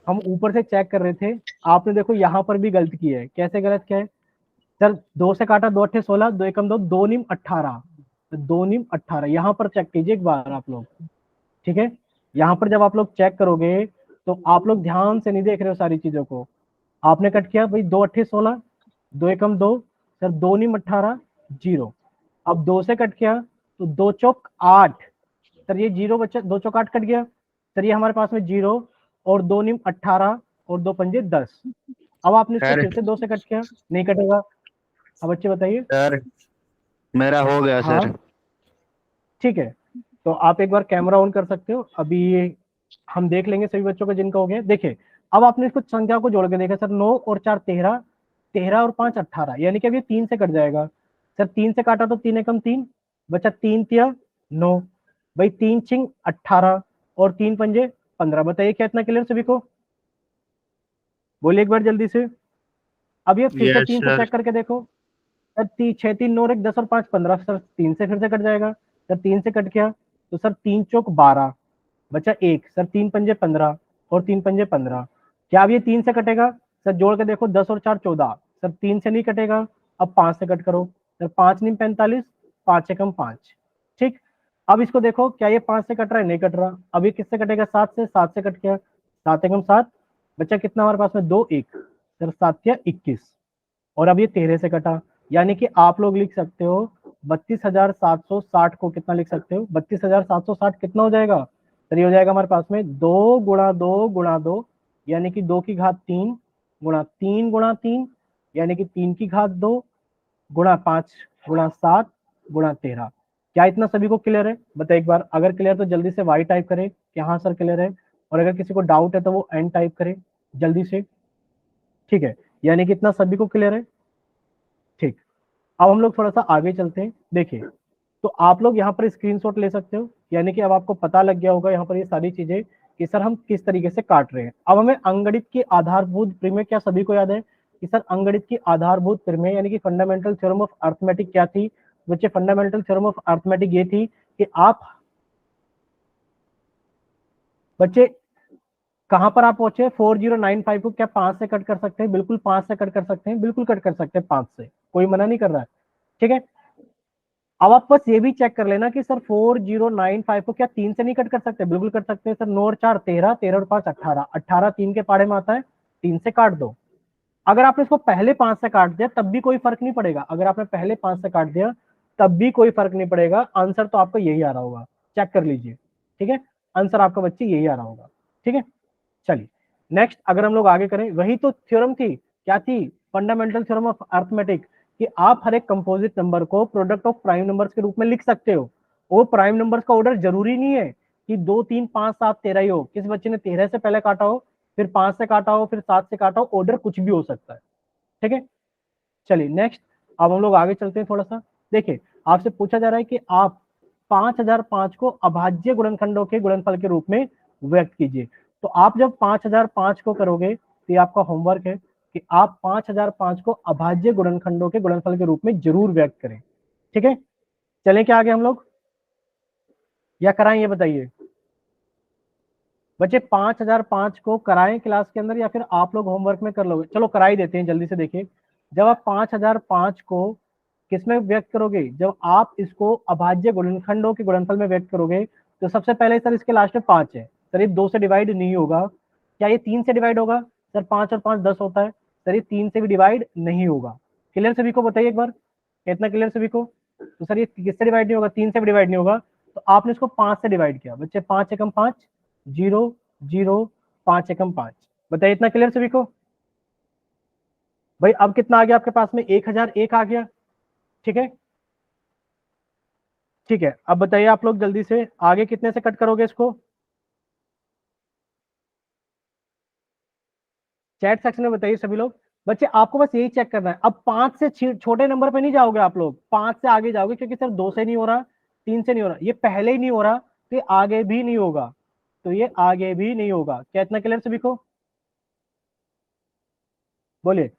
हम ऊपर से चेक कर रहे थे, आपने देखो यहाँ पर भी गलत की है। कैसे गलत किया है? सर 2 से काटा, 2 अट्ठे 16, 2 एकम 2, 2 नीम 18, 2 नीम 18। यहाँ पर चेक कीजिए एक बार आप लोग। ठीक है, यहाँ पर जब आप लोग चेक करोगे तो आप लोग ध्यान से नहीं देख रहे हो सारी चीजों को। आपने कट किया भाई 2 अट्ठे 16, 2 एकम 2, सर 2 नीम 18, 0। अब 2 से कट किया तो 2 चौक 8, सर ये 0 बच्चा, 2 चौक 8 कट गया। सर ये हमारे पास में 0, और 2 नीम 18, और 2 पंजे 10। अब आपने इसको सर फिर से 2 से कट किया, नहीं कटेगा। अब बच्चे बताइए। सर मेरा हो गया हाँ सर। ठीक है, तो आप एक बार कैमरा ऑन कर सकते हो। अभी हम देख लेंगे सभी बच्चों का जिनका हो गया। देखिए अब आपने इसको संख्या को जोड़ के देखा सर, 9 और 4 13, 13 और 5 18, यानी कि अब ये 3 से कट जाएगा। सर 3 से काटा तो 3 एकम 3, बचा 3 तिया 9, भाई 3 छिंग 18 और 3 पंजे 15। बताइए क्या इतना क्लियर सभी को? बोलिए एक बार जल्दी से। अब ये फिर से यस 3 से सर। चेक करके देखो सर, 6 3 9 1 10 और 5 15, सर 3 से फिर से कट जाएगा। सर 3 से कट गया तो सर 3 चौक 12, बचा 1, सर 3 पंजे 15 और 3 पंजे 15। क्या अब ये 3 से कटेगा? सर जोड़ के देखो 10 और 4 14, सर 3 से नहीं कटेगा। अब 5 से कट करो, सर 5 नहीं 45, 5 एकम 5। ठीक, अब इसको देखो क्या ये 5 से कट रहा है? नहीं कट रहा। अब ये किससे कटेगा? 7 से। 7 से कट गया, 7 एकम 7, बचा कितना हमारे पास में? 2 1, सर 7 या 21। और अब ये 13 से कटा, यानी कि आप लोग लिख सकते हो 32,760 को कितना लिख सकते हो? 32,760 कितना हो जाएगा? सर ये हो जाएगा हमारे पास में 2 गुणा 2 गुणा 2, यानी कि 2 की घात 3 गुणा 3 गुणा 3, यानी कि 3 की घात 2 गुणा 5 गुणा 7 गुणा 13। क्या इतना सभी को क्लियर है? बताइए एक बार। अगर क्लियर तो जल्दी से वाई टाइप करे कि हाँ सर क्लियर है, और अगर किसी को डाउट है तो वो एन टाइप करे जल्दी से। ठीक है, यानी कि इतना सभी को क्लियर है। ठीक, अब हम लोग थोड़ा सा आगे चलते हैं। देखिए तो आप लोग यहाँ पर स्क्रीनशॉट ले सकते हो, यानी कि अब आपको पता लग गया होगा यहाँ पर ये सारी चीजें कि सर हम किस तरीके से काट रहे हैं। अब हमें अंगगणित की आधारभूत प्रमेय क्या सभी को याद है कि सर अंगगणित की आधारभूत प्रमेय यानी कि फंडामेंटल थ्योरम ऑफ अर्थमेटिक क्या थी बच्चे? फंडामेंटल थ्योरम ऑफ अर्थमेटिक ये थी कि आप बच्चे कहां पर आप पहुंचे? 4095 को क्या 5 से कट कर सकते हैं? बिल्कुल 5 से कट कर सकते हैं, बिल्कुल कट कर सकते हैं 5 से, कोई मना नहीं कर रहा है। ठीक है, अब आप बस ये भी चेक कर लेना कि सर 4095 को क्या 3 से नहीं कट कर सकते? बिल्कुल कर सकते हैं सर। 9 और 4 13, 13 और 5 18, 18 3 के पाड़े में आता है, 3 से काट दो। अगर आपने इसको पहले 5 से काट दिया तब भी कोई फर्क नहीं पड़ेगा। अगर आपने पहले 5 से काट दिया तब भी कोई फर्क नहीं पड़ेगा, आंसर तो आपका यही आ रहा होगा। चेक कर लीजिए। ठीक है, आंसर आपका बच्चे यही आ रहा होगा। ठीक है, चलिए नेक्स्ट अगर हम लोग आगे करें, वही तो थ्योरम थी, क्या थी? फंडामेंटल थ्योरम ऑफ अर्थमेटिक, कि आप हर एक कंपोजिट नंबर को प्रोडक्ट ऑफ प्राइम नंबर्स के रूप में लिख सकते हो। वो प्राइम नंबर्स का ऑर्डर जरूरी नहीं है कि 2 3 5 7 13 ही हो। किसी बच्चे ने 13 से पहले काटा हो, फिर 5 से काटा हो, फिर 7 से काटा हो, ऑर्डर कुछ भी हो सकता है। ठीक है, चलिए नेक्स्ट अब हम लोग आगे चलते हैं थोड़ा सा। देखिए आपसे पूछा जा रहा है कि आप 5005 को अभाज्य गुणनखंडों के गुणनफल के रूप में व्यक्त कीजिए। तो आप जब 5005 को करोगे तो ये आपका होमवर्क है कि आप 5005 को अभाज्य गुणनखंडों के गुणनफल के रूप में जरूर व्यक्त करें। ठीक है, चलें क्या आगे हम लोग या कराएं? ये बताइए बच्चे, 5005 को कराएं क्लास के अंदर या फिर आप लोग होमवर्क में कर लोगे? चलो करा ही देते हैं जल्दी से। देखिए जब आप 5005 को किसमें व्यक्त करोगे? जब आप इसको अभाज्य गुणनखंडों के गुणनफल में व्यक्त करोगे तो सबसे पहले सर इसके लास्ट में 5 है, सर ये 2 से डिवाइड नहीं होगा। क्या ये 3 से डिवाइड होगा? सर 5 और 5 10 होता है, सर ये 3 से भी डिवाइड नहीं होगा। क्लियर सभी को? बताइए एक बार कितना क्लियर सभी को? तो सर ये किससे डिवाइड नहीं होगा? 3 से भी डिवाइड नहीं होगा। तो आपने इसको 5 से डिवाइड किया बच्चे, 5 एकम 5 0 0 5 एकम 5। बताइए इतना क्लियर सभी को? भाई अब कितना आ गया आपके पास में? 1001 आ गया। ठीक है, ठीक है, अब बताइए आप लोग जल्दी से आगे कितने से कट करोगे इसको? चैट सेक्शन में बताइए सभी लोग। बच्चे आपको बस यही चेक करना है, अब 5 से छोटे नंबर पे नहीं जाओगे आप लोग, 5 से आगे जाओगे, क्योंकि सर 2 से नहीं हो रहा, 3 से नहीं हो रहा, ये पहले ही नहीं हो रहा तो ये आगे भी नहीं होगा, तो ये आगे भी नहीं होगा। क्या इतना क्लियर सभी को? बोलिए।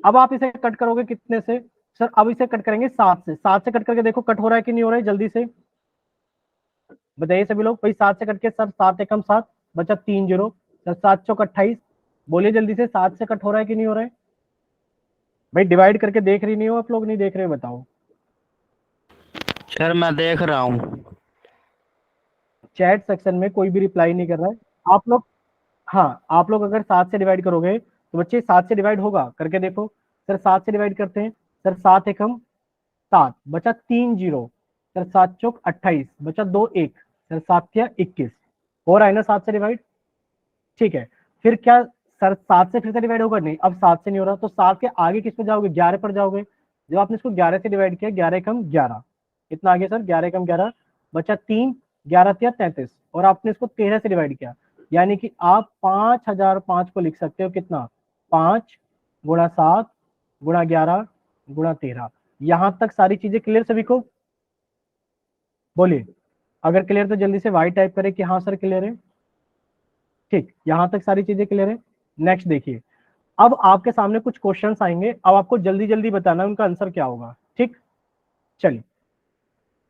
अब आप इसे कट करोगे कितने से? सर अब इसे कट करेंगे 7 से। 7 से कट करके देखो कट हो रहा है कि नहीं हो रहा है, जल्दी से बताइए सभी लोग। भाई 7 से कट के सर 7 एकम 7, बचा 3 0, सर 7 चौक 28। बोलिए जल्दी से, 7 से कट हो रहा है कि नहीं हो रहा है? भाई डिवाइड करके देख रही नहीं हो आप लोग? नहीं देख रहे हो? बताओ। सर मैं देख रहा हूँ। चैट सेक्शन में कोई भी रिप्लाई नहीं कर रहा है आप लोग। हाँ आप लोग अगर 7 से डिवाइड करोगे तो बच्चे 7 से डिवाइड होगा, करके देखो। सर 7 से डिवाइड करते हैं, सर 7 एकम 7, बचा 3 0, सर 7 चौक 28, बचा 2 1, सर 7 या 21। हो रहा है ना 7 से डिवाइड? ठीक है, फिर क्या सर 7 से फिर से डिवाइड होगा? नहीं, अब 7 से नहीं हो रहा, तो 7 के आगे किस पे जाओगे? 11 पर जाओगे। जब आपने इसको 11 से डिवाइड किया, 11 एकम 11, कितना आ गया सर? 11 एकम 11, बचा 3, 11 या 33, और आपने इसको 13 से डिवाइड किया, यानी कि आप 5005 को लिख सकते हो कितना, 5 गुणा 7 गुणा 11 गुणा 13। यहां तक सारी चीजें क्लियर सभी को? बोलिए, अगर क्लियर तो जल्दी से वाई टाइप करें कि हाँ सर क्लियर है। ठीक, यहां तक सारी चीजें क्लियर है। नेक्स्ट देखिए, अब आपके सामने कुछ क्वेश्चंस आएंगे, अब आपको जल्दी जल्दी बताना है उनका आंसर क्या होगा। ठीक, चलिए,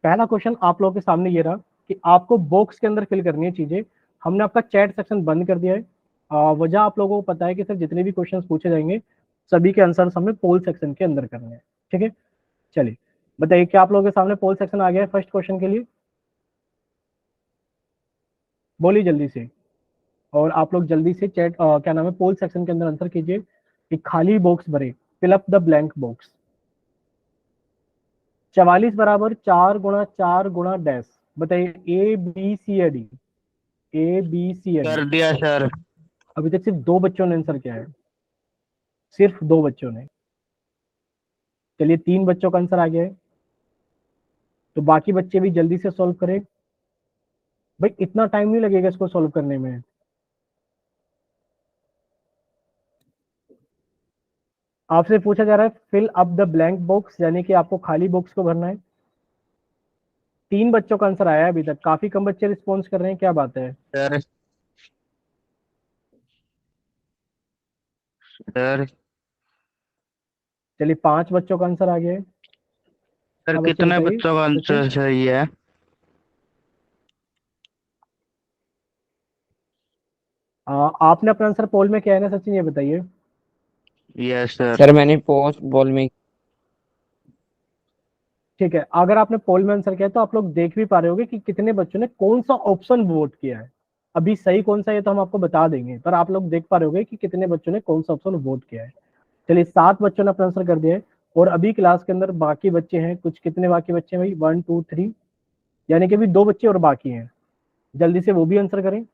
पहला क्वेश्चन आप लोगों के सामने ये रहा कि आपको बॉक्स के अंदर फिल करनी है चीजें। हमने आपका चैट सेक्शन बंद कर दिया है। वजह आप लोगों को पता है कि सर जितने भी क्वेश्चंस पूछे जाएंगे सभी के आंसर हमें पोल सेक्शन के अंदर करने हैं। ठीक है, चलिए बताइए, क्या आप लोगों के सामने पोल सेक्शन आ गया है फर्स्ट क्वेश्चन के लिए? बोलिए जल्दी से। और आप लोग जल्दी से चैट क्या नाम है, पोल सेक्शन के अंदर आंसर कीजिए, एक खाली बॉक्स भरे, fill up the blank box. 44 बराबर 4 गुणा 4 गुणा डैश, बताइए ए बी सी या डी? ए बी सी या डी? कर दिया सर। अभी तक सिर्फ दो बच्चों ने आंसर किया है, सिर्फ दो बच्चों ने। चलिए, तीन बच्चों का आंसर आ गया है, तो बाकी बच्चे भी जल्दी से सॉल्व करें। भाई इतना टाइम नहीं लगेगा इसको सॉल्व करने में। आपसे पूछा जा रहा है fill up the blank box, यानी कि आपको खाली बॉक्स को भरना है। तीन बच्चों का आंसर आया है अभी तक, काफी कम बच्चे रिस्पॉन्स कर रहे हैं, क्या बात है? सर सर चलिए, पांच बच्चों का आंसर आ गया है। सर हाँ बच्चे कितने बताइए, बच्चों का सचिन। आंसर सही है? आपने अपना आंसर पोल में क्या है ना सचिन, ये बताइए। Yes sir. सर मैंने पोस्ट बॉल में। ठीक है, अगर आपने पोल में आंसर किया है तो आप लोग देख भी पा रहे होगे कि कितने बच्चों ने कौन सा ऑप्शन वोट किया है। अभी सही कौन सा है ये तो हम आपको बता देंगे, पर आप लोग देख पा रहे होगे कि कितने बच्चों ने कौन सा ऑप्शन वोट किया है। चलिए, सात बच्चों ने अपना आंसर कर दिया है, और अभी क्लास के अंदर बाकी बच्चे हैं कुछ, कितने बाकी बच्चे हैं भाई, 1 2 3, यानी कि अभी दो बच्चे और बाकी हैं, जल्दी से वो भी आंसर करें।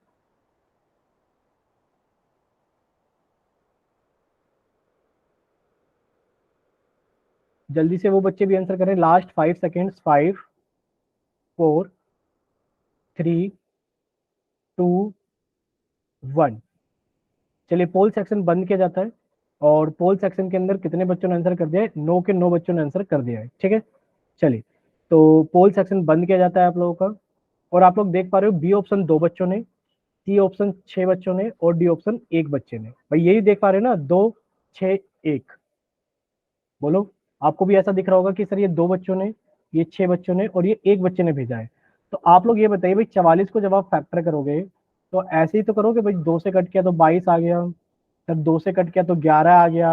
जल्दी से वो बच्चे भी आंसर करें, लास्ट 5 सेकेंड्स, 5 4 3 2 1। चलिए, पोल सेक्शन बंद किया जाता है, और पोल सेक्शन के अंदर कितने बच्चों ने आंसर कर दिया है? 9 के 9 बच्चों ने आंसर कर दिया है। ठीक है, चलिए, तो पोल सेक्शन बंद किया जाता है आप लोगों का, और आप लोग देख पा रहे हो बी ऑप्शन दो बच्चों ने, सी ऑप्शन 6 बच्चों ने, और डी ऑप्शन एक बच्चे ने। भाई यही देख पा रहे हो ना, 2 6 1। बोलो, आपको भी ऐसा दिख रहा होगा कि सर ये दो बच्चों ने, ये 6 बच्चों ने, और ये एक बच्चे ने भेजा है। तो आप लोग ये बताइए भाई, 44 को जब आप फैक्टर करोगे तो ऐसे ही तो करोगे भाई, दो से कट किया तो 22 आ गया, फिर दो से कट किया तो 11 आ गया,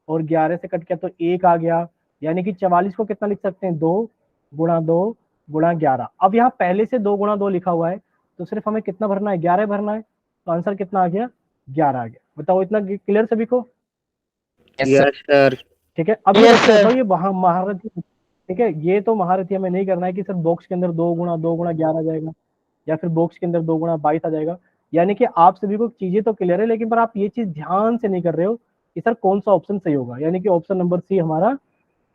और 11 से कट किया तो एक आ गया, यानी कि 44 को कितना लिख सकते हैं, 2 गुणा 2 गुणा 11। अब यहाँ पहले से 2 गुणा 2 लिखा हुआ है, तो सिर्फ हमें कितना भरना है, 11 भरना है, तो आंसर कितना आ गया, 11 आ गया। बताओ, इतना क्लियर सभी को? Yes sir. Yes sir. ठीक है, अब ये यस बच्चे सर। बताओ, ये वहां महारथी, ठीक है, ये तो महारथी हमें नहीं करना है कि सर बॉक्स के अंदर 2 गुणा 2 गुणा 11 आ जाएगा, या फिर बॉक्स के अंदर 2 गुणा 22 आ जाएगा। यानी कि आप सभी को चीजें तो क्लियर है, लेकिन पर आप ये चीज ध्यान से नहीं कर रहे हो कि सर कौन सा ऑप्शन सही होगा, यानी कि ऑप्शन नंबर सी हमारा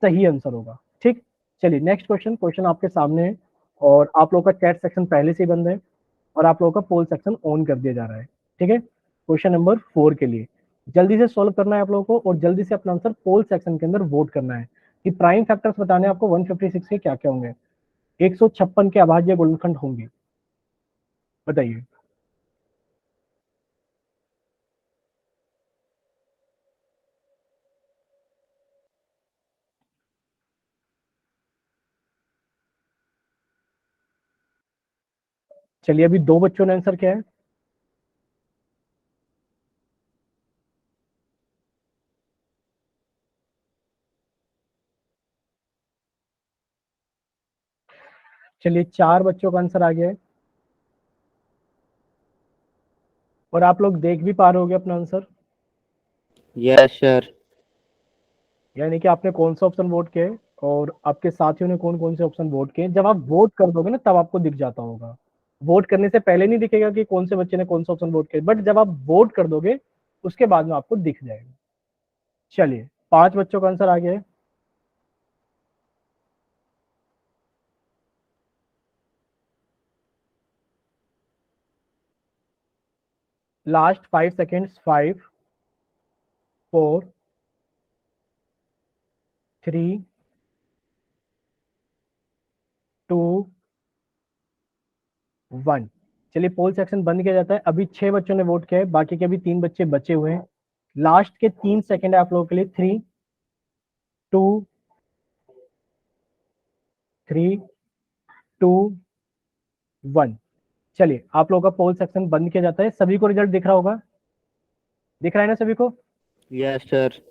सही आंसर होगा। ठीक, चलिए नेक्स्ट क्वेश्चन, क्वेश्चन आपके सामने है, और आप लोगों का चैट सेक्शन पहले से ही बंद है, और आप लोगों का पोल सेक्शन ऑन कर दिया जा रहा है। ठीक है, क्वेश्चन नंबर 4 के लिए जल्दी से सॉल्व करना है आप लोगों को, और जल्दी से अपना आंसर पोल सेक्शन के अंदर वोट करना है कि प्राइम फैक्टर्स बताने हैं आपको 156 के क्या क्या होंगे, 156 के अभाज्य गुणनखंड होंगे, बताइए। चलिए, अभी दो बच्चों ने आंसर किया है। चलिए, चार बच्चों का आंसर आ गया है, और आप लोग देख भी पा रहे होगे अपना आंसर, यस सर। यानी कि आपने कौन सा ऑप्शन वोट किया है, और आपके साथियों ने कौन कौन से ऑप्शन वोट किए। जब आप वोट कर दोगे ना तब आपको दिख जाता होगा, वोट करने से पहले नहीं दिखेगा कि कौन से बच्चे ने कौन सा ऑप्शन वोट किया, बट जब आप वोट कर दोगे उसके बाद में आपको दिख जाएगा। चलिए, पांच बच्चों का आंसर आ गया है। Last 5 seconds, 5, 4, 3, 2, 1। चलिए पोल सेक्शन बंद किया जाता है। अभी 6 बच्चों ने वोट किया है, बाकी के अभी 3 बच्चे बचे हुए हैं। लास्ट के 3 सेकेंड है आप लोगों के लिए। 3, 2, 3, 2, 1। चलिए आप लोगों का पोल सेक्शन बंद किया जाता है। सभी को रिजल्ट दिख रहा होगा, दिख रहा है ना सभी को? Yes sir.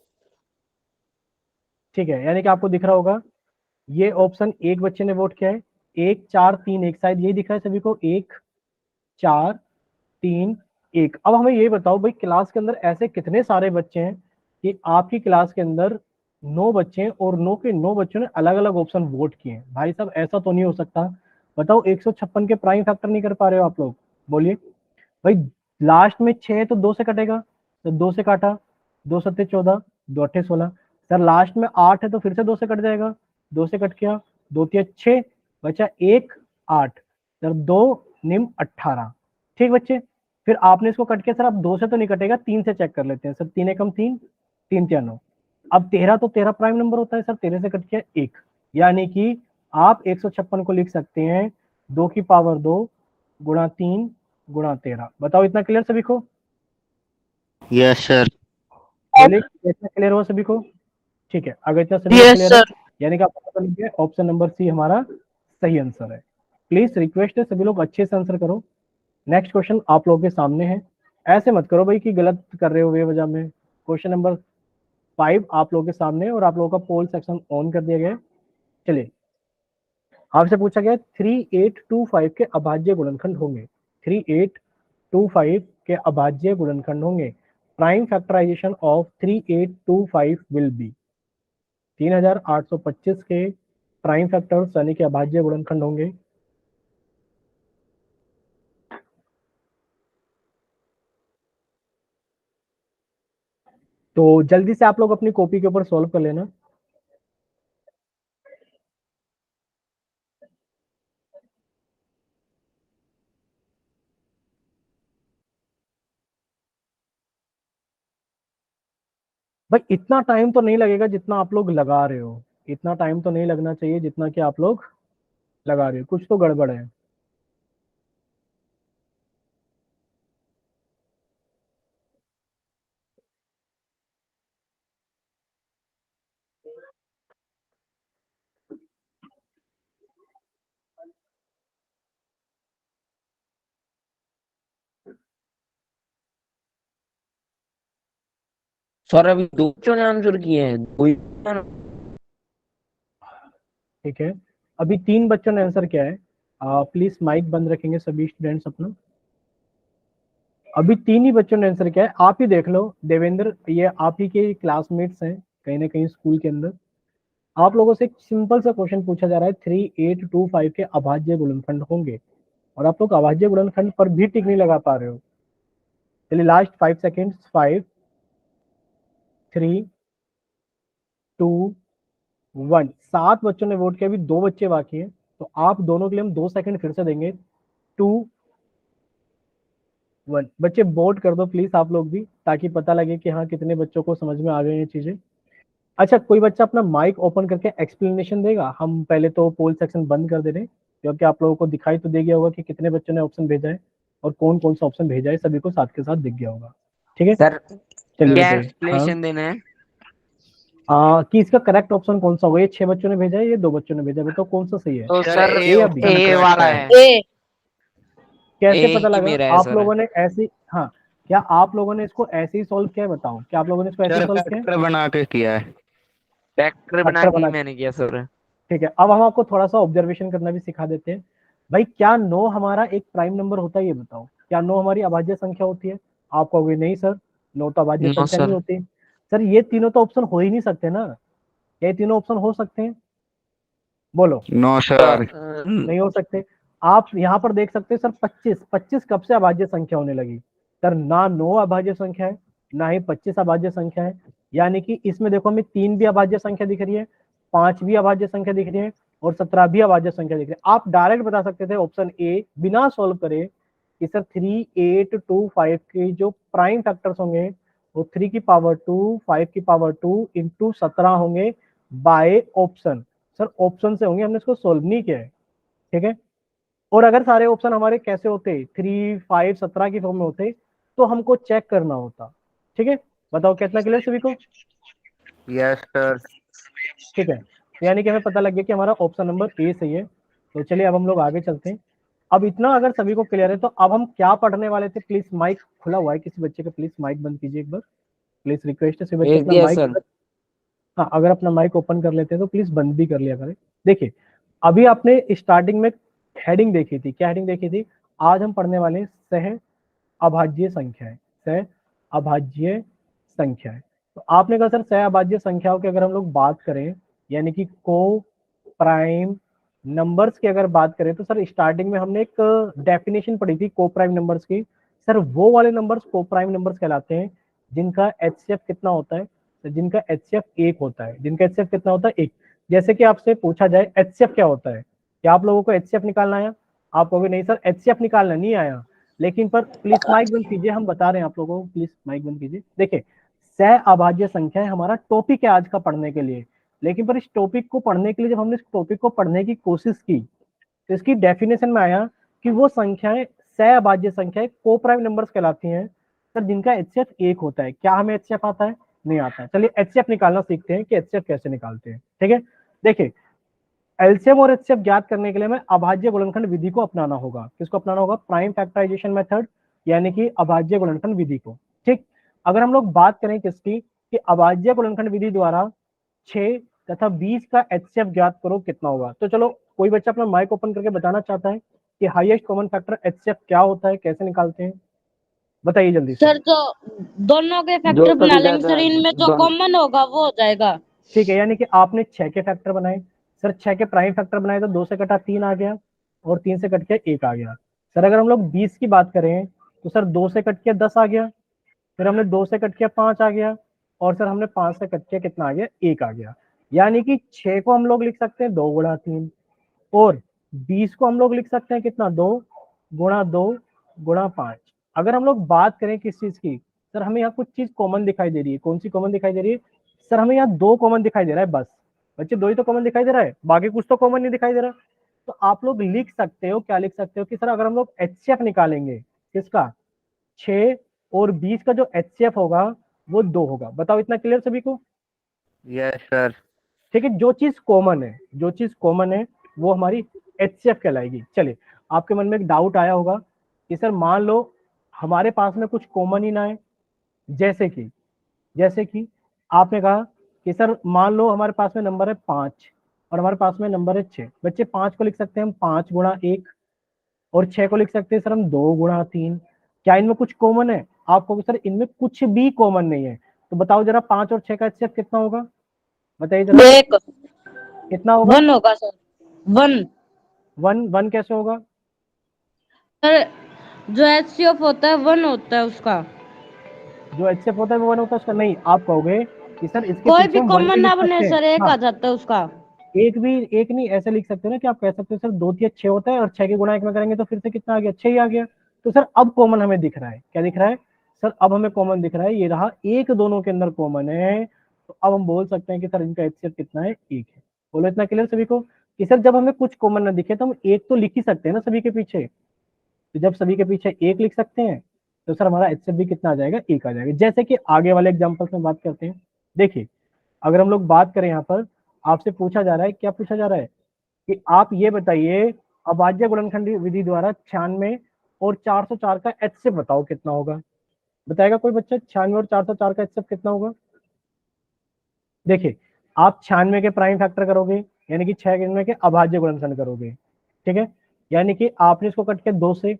ठीक है, यानी कि आपको दिख रहा होगा ये ऑप्शन एक बच्चे ने वोट किया है। 1, 4, 3, 1, शायद यही दिख रहा है सभी को। 1, 4, 3, 1। अब हमें ये बताओ भाई, क्लास के अंदर ऐसे कितने सारे बच्चे हैं कि आपकी क्लास के अंदर 9 बच्चे हैं और 9 के 9 बच्चों ने अलग अलग ऑप्शन वोट किए हैं? भाई साहब ऐसा तो नहीं हो सकता। बताओ 156 के प्राइम फैक्टर नहीं कर पा रहे हो आप लोग? बोलिए भाई। लास्ट में 6 है तो 2 से कटेगा, तो 2 से काटा, 2 सत्ते 14, 2 अट्ठे 16। सर लास्ट में 8 है तो फिर से 2 से कट जाएगा, 2 से कट गया, 2 तिया 6, बचा 1, 8। सर 2 निम 18। ठीक बच्चे, फिर आपने इसको कट किया। सर अब 2 से तो नहीं कटेगा, 3 से चेक कर लेते हैं। सर 3 एकम 3, 3 तिया 9। अब 13 तो 13 प्राइम नंबर होता है। सर 13 से कट किया 1, यानी कि आप 156 को लिख सकते हैं 2 की पावर 2 गुणा 3 गुणा 13। बताओ इतना क्लियर सभी को? Yes sir. बोलिए इतना क्लियर हुआ सभी को? ठीक है, अगर इतना सभी को यस क्लियर है, सर। यानी कि आपको पता लग गया ऑप्शन नंबर सी हमारा सही आंसर है। प्लीज रिक्वेस्ट है सभी लोग अच्छे से आंसर करो। नेक्स्ट क्वेश्चन आप लोगों के सामने है। ऐसे मत करो भाई कि गलत कर रहे हो बेवजह में। क्वेश्चन नंबर 5 आप लोगों के सामने है और आप लोगों का पोल सेक्शन ऑन कर दिया गया है। चलिए, आपसे पूछा गया 3825 के अभाज्य गुणनखंड होंगे। 3825 के अभाज्य गुणनखंड होंगे। Prime factorisation of 3825 will be 3825 के प्राइम फैक्टर्स यानी कि अभाज्य गुणनखंड होंगे। तो जल्दी से आप लोग अपनी कॉपी के ऊपर सॉल्व कर लेना। भाई इतना टाइम तो नहीं लगेगा जितना आप लोग लगा रहे हो। इतना टाइम तो नहीं लगना चाहिए जितना कि आप लोग लगा रहे हो। कुछ तो गड़बड़ है। सर अभी दो बच्चों ने आंसर किए हैं, दो ही। ठीक है, अभी 3 बच्चों ने आंसर किया है। प्लीज माइक बंद रखेंगे सभी स्टूडेंट्स अपना। अभी 3 ही बच्चों ने आंसर किया है। आप ही देख लो देवेंद्र, ये आप ही के क्लासमेट्स हैं कहीं ना कहीं स्कूल के अंदर। आप लोगों से एक सिंपल सा क्वेश्चन पूछा जा रहा है 3825 के अभाज्य गुणनखंड होंगे और आप लोग अभाज्य गुणनखंड पर भी टिक नहीं लगा पा रहे हो। चलिए लास्ट 5 सेकेंड्स, 5, 3, 2, 1। 7 बच्चों ने वोट किया, अभी 2 बच्चे बाकी हैं। तो आप दोनों के लिए हम 2 सेकंड फिर से देंगे। 2, 1। बच्चे वोट कर दो प्लीज आप लोग भी, ताकि पता लगे कि हाँ कितने बच्चों को समझ में आ गई ये चीजें। अच्छा, कोई बच्चा अपना माइक ओपन करके एक्सप्लेनेशन देगा? हम पहले तो पोल सेक्शन बंद कर दे रहे हैं, क्योंकि आप लोगों को दिखाई तो दे गया होगा कि कितने बच्चों ने ऑप्शन भेजा है और कौन कौन सा ऑप्शन भेजा है, सभी को साथ के साथ दिख गया होगा। ठीक है, सर चलिए क्या बताइए। एक्सप्लेनेशन देना है? कि इसका करेक्ट ऑप्शन कौन सा होगा? ये 6 बच्चों ने भेजा है, ये 2 बच्चों ने भेजा है, बताओ कौन सा सही है? तो सर सर ए या बी? ए वाला है। ए। कैसे ए पता ही लगा? मेरा है आप सर। लोगों ने ऐसी, हाँ, क्या आप लोगों ने इसको ऐसे ही सॉल्व किया है? बताओ, क्या आप लोगों ने इसको ऐसे ही सर सॉल्व किया है? फैक्टर बना के किया है। फैक्टर बना फैक्टर के ही बना? मैंने किया सर। ठीक है, अब हम आपको थोड़ा सा ऑब्जर्वेशन करना भी सिखा देते हैं। भाई क्या 9 हमारा एक प्राइम नंबर होता है? ये बताओ, क्या 9 हमारी अभाज्य संख्या होती है? आप कहोगे नहीं सर, 9 तो अभाज्य नो संख्या नहीं सर। होती। सर ये तीनों तो ऑप्शन हो ही नहीं सकते ना। क्या ये तीनों ऑप्शन हो सकते हैं? बोलो। No sir. नहीं हो सकते। आप यहाँ पर देख सकते हैं सर 25, 25 कब से अभाज्य संख्या होने लगी? सर ना 9 अभाज्य संख्या है, ना ही 25 अभाज्य संख्या है। यानी कि इसमें देखो हमें 3 भी अभाज्य संख्या दिख रही है, 5 भी अभाज्य संख्या दिख रही है और 17 भी अभाज्य संख्या दिख रही है। आप डायरेक्ट बता सकते थे ऑप्शन ए बिना सॉल्व करे कि सर 3, 8, 2, 5 के जो प्राइम फैक्टर्स होंगे वो 3 की पावर 2, 5 की पावर 2 इंटू 17 होंगे बाय ऑप्शन। सर ऑप्शन से होंगे, हमने इसको सोल्व नहीं किया है, ठीक है। और अगर सारे ऑप्शन हमारे कैसे होते 3, 5, 17 की फॉर्म में होते तो हमको चेक करना होता, ठीक है। बताओ कितना क्लियर सभी को? Yes sir. ठीक है, तो यानी कि हमें पता लग गया कि हमारा ऑप्शन नंबर ए सही है। तो चलिए अब हम लोग आगे चलते हैं। अब इतना अगर सभी को क्लियर है तो अब हम क्या पढ़ने वाले थे। प्लीज माइक खुला हुआ है किसी बच्चे का, प्लीज माइक बंद कीजिए एक बार, प्लीज रिक्वेस्ट है सभी बच्चे भेज अपना दिया माइक, सर। हाँ अगर अपना माइक ओपन कर लेते हैं तो प्लीज बंद भी कर लिया करें। देखिए अभी आपने स्टार्टिंग में हेडिंग देखी थी, क्या हेडिंग देखी थी? आज हम पढ़ने वाले हैं सह अभाज्य संख्याएं, सह अभाज्य संख्याएं। तो आपने कहा सर सह अभाज्य संख्याओं की अगर हम लोग बात करें यानी कि को प्राइम नंबर्स की अगर बात करें तो सर स्टार्टिंग में हमने एक डेफिनेशन पढ़ी थी को प्राइम नंबर्स की। सर वो वाले नंबर्स को प्राइम नंबर्स कहलाते हैं जिनका एचसीएफ कितना होता है? तो जिनका एचसीएफ 1 होता है। जिनका एचसीएफ कितना होता है? 1। जैसे कि आपसे पूछा जाए एचसीएफ क्या होता है, क्या आप लोगों को एचसीएफ निकालना आया? आप कहोगे नहीं सर एचसीएफ निकालना नहीं आया, लेकिन पर प्लीज माइक बंद कीजिए, हम बता रहे हैं आप लोगों को, प्लीज माइक बंद कीजिए। देखिए सह अभाज्य संख्या हमारा टॉपिक है आज का पढ़ने के लिए, लेकिन पर इस टॉपिक को पढ़ने के लिए जब हमने इस टॉपिक को पढ़ने की कोशिश की तो इसकी डेफिनेशन में आया कि वो संख्याएं सह अभाज्य संख्याएं को प्राइम नंबर्स कहलाती हैं सर जिनका एचसीएफ 1 होता है। क्या हमें एचसीएफ आता है? नहीं आता है। चलिए एचसीएफ निकालना सीखते हैं कि एचसीएफ कैसे निकालते हैं, ठीक है। देखिए एलसीएम और एचसीएफ ज्ञात करने के लिए हमें अभाज्य गुणनखंड विधि को अपनाना होगा। किसको अपनाना होगा? प्राइम फैक्टराइजेशन मेथड, यानी कि अभाज्य गुणनखंड विधि को, ठीक। अगर हम लोग बात करें किसकी कि अभाज्य गुणनखंड विधि द्वारा 6 तथा 20 का एचसीएफ ज्ञात करो कितना होगा। तो चलो कोई बच्चा अपना माइक ओपन करके बताना चाहता है कि हाईएस्ट कॉमन फैक्टर एचसीएफ क्या होता है, कैसे निकालते हैं, बताइए जल्दी से। सर जो दोनों के जो फैक्टर बना सबसे लेंगे ज्यादा सर, इनमें जो दोनों कॉमन होगा वो हो जाएगा। ठीक है, यानी कि आपने 6 के फैक्टर बनाए, सर 6 के प्राइम फैक्टर बनाए तो 2 से कटा 3 आ गया और 3 से कट के 1 आ गया। सर अगर हम लोग 20 की बात करें तो सर 2 से कट के 10 आ गया, फिर हमने 2 से कट के 5 आ गया और सर हमने 5 से कट के कितना आ गया? 1 आ गया। यानी कि 6 को हम लोग लिख सकते हैं 2 गुणा 3 और 20 को हम लोग लिख सकते हैं कितना? 2 गुणा 2 गुणा 5। अगर हम लोग बात करें किस चीज की, सर हमें यहाँ कुछ चीज कॉमन दिखाई दे रही है। कौन सी कॉमन दिखाई दे रही है? सर हमें यहाँ 2 कॉमन दिखाई दे रहा है बस। बच्चे 2 ही तो कॉमन दिखाई दे रहा है, बाकी कुछ तो कॉमन नहीं दिखाई दे रहा। तो आप लोग लिख सकते हो, क्या लिख सकते हो कि सर अगर हम लोग एचसीएफ निकालेंगे किसका? 6 और 20 का जो एचसीएफ होगा वो 2 होगा। बताओ इतना क्लियर सभी को? Yes sir. ठीक है, जो चीज कॉमन है, जो चीज कॉमन है वो हमारी एचसीएफ कहलाएगी। चलिए आपके मन में एक डाउट आया होगा कि सर मान लो हमारे पास में कुछ कॉमन ही ना है, जैसे कि आपने कहा कि सर मान लो हमारे पास में नंबर है 5 और हमारे पास में नंबर है 6। बच्चे 5 को लिख सकते हैं हम 5 गुणा 1 और 6 को लिख सकते हैं सर हम 2 गुणा 3। क्या इनमें कुछ कॉमन है? आपको सर इनमें कुछ भी कॉमन नहीं है। तो बताओ जरा 5 और 6 का एचसीएफ कितना होगा? बताइए जरा एक कितना होगा? 1 होगा सर, 1। 1 कैसे होगा? सर जो एचसीएफ होता है 1 होता है उसका। जो एचसीएफ होता है वो 1 होता है उसका? नहीं, आप कहोगे कि सर इसके कोई पीछे भी हम 1 कॉमन भी लिख ना बने सकते हैं। सर, एक हाँ आ जाता है उसका। एक भी, एक नहीं ऐसे लिख सकते हो ना कि आप कह सकते हो सर 2 3 6 होता है और 6 के गुणा 1 में करेंगे तो फिर से कितना आ गया? 6 ही आ गया। तो सर अब कॉमन हमें दिख रहा है, क्या दिख रहा है? सर अब हमें कॉमन दिख रहा है, ये रहा एक, दोनों के अंदर कॉमन है। तो अब हम बोल सकते हैं कि सर इनका एचसीएफ कितना है? 1 है। बोलो इतना क्लियर सभी को कि सर जब हमें कुछ कॉमन ना दिखे तो हम 1 तो लिख ही सकते हैं ना सभी के पीछे। तो जब सभी के पीछे 1 लिख सकते हैं तो सर हमारा एचसीएफ भी कितना आ जाएगा? 1 आ जाएगा। जैसे कि आगे वाले एग्जाम्पल्स में बात करते हैं। देखिए अगर हम लोग बात करें यहाँ पर, आपसे पूछा जा रहा है, क्या पूछा जा रहा है कि आप ये बताइए अभाज्य गुणनखंड विधि द्वारा 96 और 404 का एचसीएफ बताओ कितना होगा। बताएगा कोई बच्चा? 96 और 404 का एचसीएफ कितना होगा? देखिए आप 96 के प्राइम फैक्टर करोगे यानी कि 6 गिनने के अभाज्य गुणनखंड करोगे, ठीक है। यानी कि आपने इसको कट के 2 से,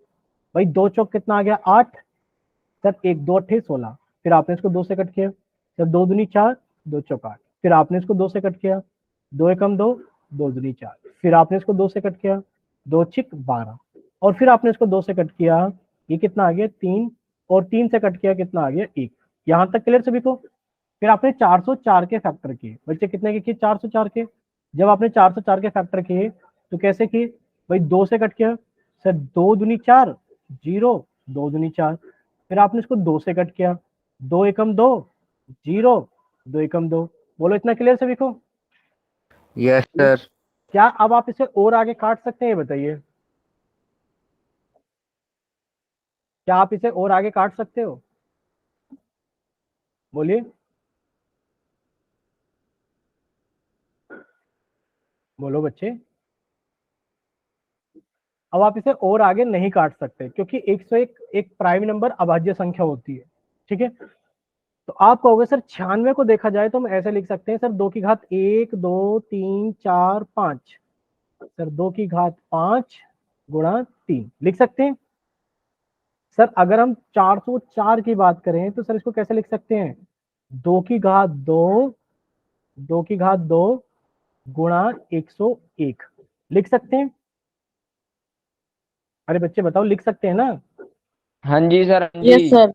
भाई 2 चौक कितना आ गया? 8। सर 1 2 8 16। फिर आपने इसको 2 से कट किया, सर 2 दूनी 4, 2 चौक 8। फिर आपने इसको 2 से कट किया, 2 एकम 2, 2 दूनी 4। फिर आपने इसको 2 से कट किया, 2 छिक 12 और फिर आपने इसको 2 से कट किया, ये कितना आ गया? 3 और 3 से कट किया कितना आ गया? 1। यहां तक क्लियर सभी को? फिर आपने 404 के फैक्टर किए। बच्चे कितने के किए? 404 के। जब आपने 404 के फैक्टर किए तो कैसे किए? भाई 2 से कट किया, सर 2 दूनी 4 0, 2 दूनी 4, फिर आपने इसको 2 से कट किया, 2 एकम 2, 0, 2 एकम 2। बोलो इतना क्लियर सभी को? Yes sir. क्या अब आप इसे और आगे काट सकते हैं, बताइए? क्या आप इसे और आगे काट सकते हो? बोलिए। बोलो बच्चे। अब आप इसे और आगे नहीं काट सकते क्योंकि 101 एक प्राइम नंबर अभाज्य संख्या होती है, ठीक है। तो आप कहोगे सर 96 को देखा जाए तो हम ऐसे लिख सकते हैं सर 2 की घात 1, 2, 3, 4, 5, सर 2 की घात 5 गुणा 3 लिख सकते हैं। सर अगर हम 404 की बात करें तो सर इसको कैसे लिख सकते हैं? 2 की घात 2, 2 की घात 2 गुणा 101 लिख सकते हैं। अरे बच्चे बताओ, लिख सकते हैं ना? हाँ जी सर, हाँ यस जी। सर।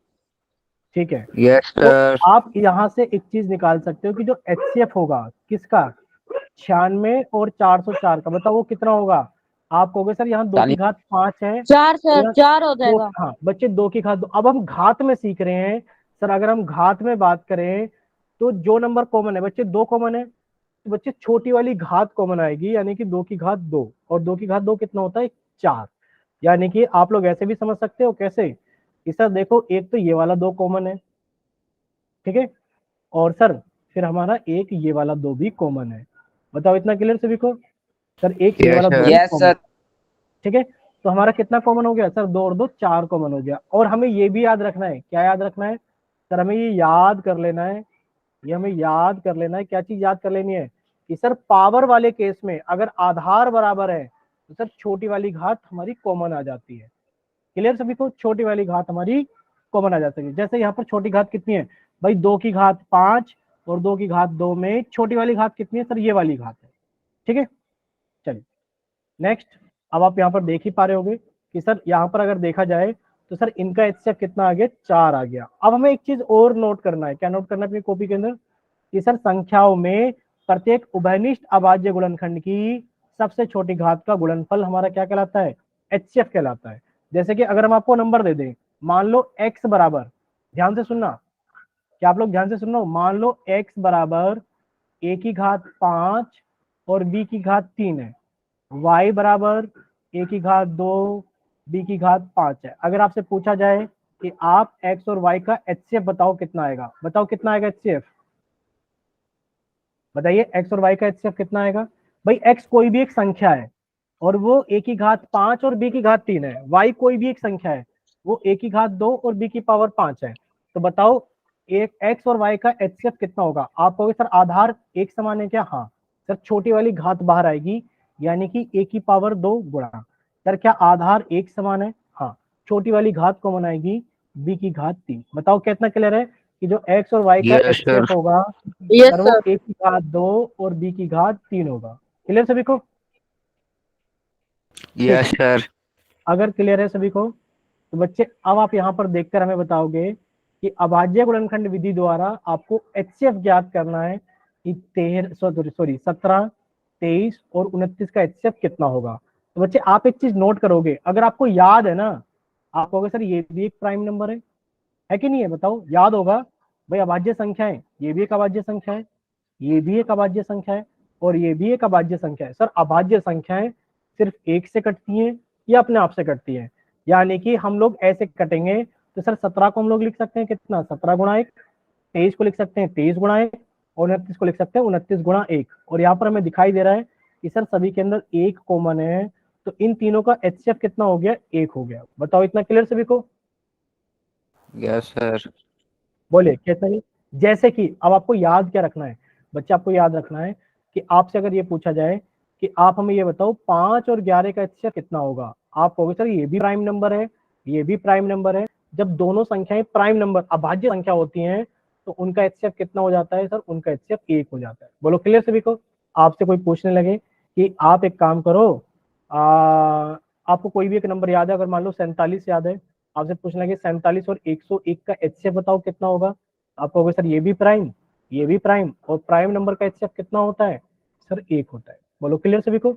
ठीक है। यस तो सर। आप यहां से एक चीज निकाल सकते हो कि जो HCF होगा किसका, 96 और 404 का, बताओ वो कितना होगा? आप कहोगे सर यहाँ 2 की 40। घात 5 है, 4 तो सर, यहाँ 4 हो दो, जाएगा। हाँ बच्चे 2 की घात 2। अब हम घात में सीख रहे हैं सर, अगर हम घात में बात करें तो जो नंबर कॉमन है बच्चे 2 कॉमन है, तो बच्चे छोटी वाली घात कॉमन आएगी, यानी कि 2 की घात 2, और 2 की घात 2 कितना होता है? 4। यानी कि आप लोग ऐसे भी समझ सकते हो, कैसे कि सर देखो एक तो ये वाला 2 कॉमन है, ठीक है, और सर फिर हमारा एक ये वाला 2 भी कॉमन है। बताओ इतना क्लियर सभी को? सर एक ये यस वाला 2 सर। भी यस कॉमन, सर। ठीक है। तो हमारा कितना कॉमन हो गया सर? 2 और 2 4 कॉमन हो गया। और हमें ये भी याद रखना है, क्या याद रखना है सर? हमें ये याद कर लेना है, ये हमें याद कर लेना है, क्या चीज याद कर लेनी है कि सर पावर वाले केस में अगर आधार बराबर है तो सर छोटी वाली घात हमारी कॉमन आ जाती है। क्लियर सभी को? छोटी वाली घात हमारी कॉमन आ जाती है। जैसे यहाँ पर छोटी घात कितनी है भाई? 2 की घात 5 और 2 की घात 2 में छोटी वाली घात कितनी है सर? ये वाली घात है, ठीक है। चलिए नेक्स्ट। अब आप यहाँ पर देख ही पा रहे होगे कि सर यहाँ पर अगर देखा जाए तो सर इनका HCF कितना आ गया? 4 आ गया। अब हमें एक चीज और नोट करना है, क्या नोट करना है अपनी कॉपी के अंदर? कि सर संख्याओं में प्रत्येक उभयनिष्ठ अभाज्य गुणनखंड की सबसे छोटी घात का गुणनफल हमारा क्या कहलाता है? HCF कहलाता है। जैसे कि अगर हम आपको नंबर दे दें, मान लो x बराबर, ध्यान से सुनना, क्या आप लोग ध्यान से सुन, मान लो x बराबर a की घात 5 और b की घात 3 है, y बराबर a की घात 2 b की घात 5 है। अगर आपसे पूछा जाए कि आप x और y का HCF बताओ कितना आएगा, बताओ कितना आएगा HCF? बताइए x और y का HCF कितना आएगा? भाई x कोई भी एक संख्या है और वो a की घात 5 और b की घात 3 है, y कोई भी एक संख्या है, वो a की घात 2 और b की पावर 5 है। तो बताओ एक x और y का HCF कितना होगा? आप कहोगे सर आधार एक समान है क्या? हाँ सर, छोटी वाली घात बाहर आएगी, यानी कि a की पावर 2 गुणा। सर क्या आधार एक समान है? हाँ। छोटी वाली घात कॉमन आएगी, b की घात 3। बताओ कितना क्लियर है कि जो x और y का यस सर। HCF होगा यस सर वो सर। a की घात 2 और b की घात 3 होगा। क्लियर सभी को? ठीक यस है। सर। अगर क्लियर है सभी को तो बच्चे अब आप यहाँ पर देखकर हमें बताओगे कि अभाज्य गुणनखंड विधि द्वारा आपको HCF ज्ञात करना है कि 17, 23 और 29 का HCF कितना होगा। तो बच्चे आप एक चीज नोट करोगे, अगर आपको याद है ना, आप कहोगे सर ये भी एक प्राइम नंबर है कि नहीं है? बताओ, याद होगा भाई, अभाज्य संख्या है, ये भी एक अभाज्य संख्या है, ये भी एक अभाज्य संख्या है और ये भी एक अभाज्य संख्या है। सर अभाज्य संख्याएं सिर्फ एक से कटती हैं या अपने आप से कटती हैं? यानी कि हम लोग ऐसे कटेंगे तो सर 17 को हम लोग लिख सकते हैं कितना? 17 गुणा 1। 23 को लिख सकते हैं 23 गुणा 1 और 29 को लिख सकते हैं 29 गुणा 1। और यहाँ पर हमें दिखाई दे रहा है कि सर सभी के अंदर एक कॉमन है, तो इन तीनों का HCF कितना हो गया? 1 हो गया। बताओ इतना क्लियर सभी को? Yes sir. बोले कितना? जैसे कि अब आपको याद क्या रखना है बच्चे? आपको याद रखना है कि आपसे अगर ये पूछा जाए कि आप हमें ये बताओ 5 और 11 का HCF कितना होगा, आप कहोगे सर ये भी प्राइम नंबर है, ये भी प्राइम नंबर है। जब दोनों संख्याएं प्राइम नंबर अभाज्य संख्या होती हैं तो उनका HCF कितना हो जाता है सर? उनका HCF 1 हो जाता है। बोलो क्लियर सभी को? आपसे कोई पूछने लगे कि आप एक काम करो, आपको कोई भी एक नंबर याद है, अगर मान लो 47 याद है, आपसे पूछने लगे 47 और 101 का HCF बताओ कितना होगा, आप कहोगे सर ये भी प्राइम, ये भी प्राइम, और प्राइम नंबर का HCF कितना होता है सर? 1 होता है। बोलो क्लियर सभी को?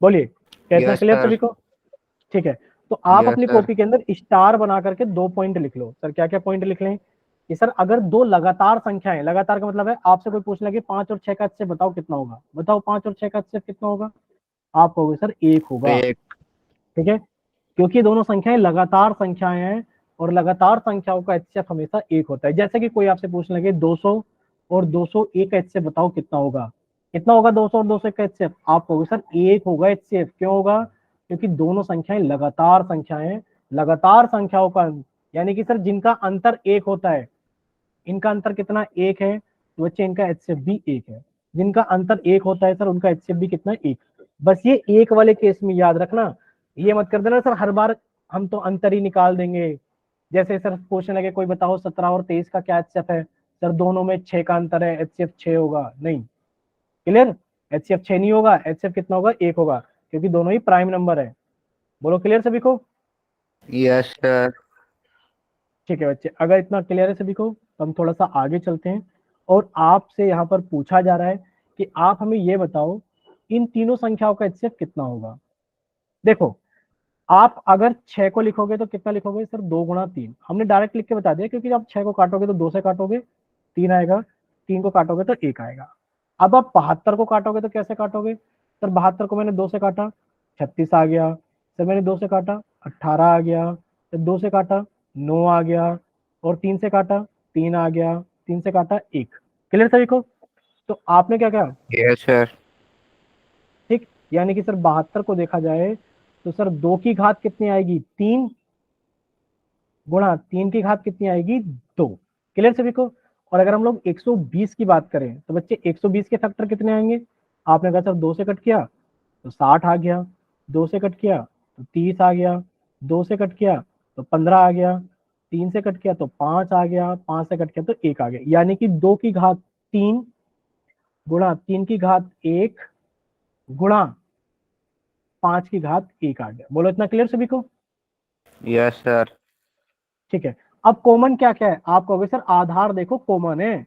बोलिए, क्या इतना यस क्लियर सर। सभी को? ठीक है, तो आप Yes, अपनी sir. कॉपी के अंदर स्टार बना करके 2 पॉइंट लिख लो। सर क्या क्या पॉइंट लिख लें कि सर अगर दो लगातार संख्याएं, लगातार का मतलब है आपसे कोई पूछ लगे 5 और 6 का HCF बताओ कितना होगा, बताओ 5 और 6 का HCF कितना होगा, आप कहोगे सर 1 होगा। एक ठीक है, क्योंकि दोनों संख्याएं लगातार संख्याएं हैं और लगातार संख्याओं का HCF हमेशा 1 होता है। जैसे कि कोई आपसे पूछने लगे 200 और 201 का HCF बताओ कितना होगा, कितना होगा 200 और 201 का HCF, आप कहोगे सर 1 होगा HCF। क्यों होगा, क्योंकि दोनों संख्याएं लगातार संख्याएं, लगातार संख्याओं का, यानी कि सर जिनका अंतर 1 होता है, इनका अंतर कितना 1 है, तो बच्चे इनका HCF भी 1 है। जिनका अंतर 1 होता है सर उनका HCF भी कितना 1। बस ये 1 वाले केस में याद रखना, ये मत कर देना सर हर बार हम तो अंतर ही निकाल देंगे। जैसे सर पूछने लगे कोई बताओ 17 और 23 का क्या HCF है, सर दोनों में 6 का अंतर है, HCF 6 होगा, नहीं। क्लियर, HCF 6 नहीं होगा, HCF कितना होगा 1 होगा, क्योंकि दोनों ही प्राइम नंबर है। बोलो क्लियर सभी को। Yes, sir. ठीक है बच्चे, अगर इतना क्लियर है सभी को तो हम थोड़ा सा आगे चलते हैं। और आपसे यहाँ पर पूछा जा रहा है कि आप हमें ये बताओ इन तीनों संख्याओं का HCF कितना होगा। देखो, आप अगर 6 को लिखोगे तो कितना लिखोगे सर, 2 गुणा 3। हमने डायरेक्ट लिख के बता दिया, क्योंकि आप 6 को काटोगे तो 2 से काटोगे 3 आएगा, 3 को काटोगे तो 1 आएगा। अब आप 72 को काटोगे तो कैसे काटोगे, सर 72 को मैंने 2 से काटा 36 आ गया, सर मैंने 2 से काटा 18 आ गया, सर 2 से काटा 9 आ गया, और 3 से काटा 3 आ गया, 3 से काटा 1। क्लियर सभी को। तो आपने क्या किया, Yes, sir. ठीक, यानी कि सर 72 को देखा जाए तो सर 2 की घात कितनी आएगी 3, गुणा 3 की घात कितनी आएगी 2। क्लियर सभी को। और अगर हम लोग 120 की बात करें तो बच्चे 120 के फैक्टर कितने आएंगे, आपने कहा सर 2 से कट किया तो 60 आ गया, 2 से कट किया तो 30 आ गया, 2 से कट किया तो 15 आ गया, 3 से कट किया तो 5 आ गया, 5 से कट किया तो 1 आ गया। यानी कि 2 की घात 3 गुणा 3 की घात 1 गुणा 5 की घात 1 आ गया। बोलो इतना क्लियर सभी को। Yes, sir. ठीक है, अब कॉमन क्या क्या है, आप कहोगे सर आधार देखो कॉमन है।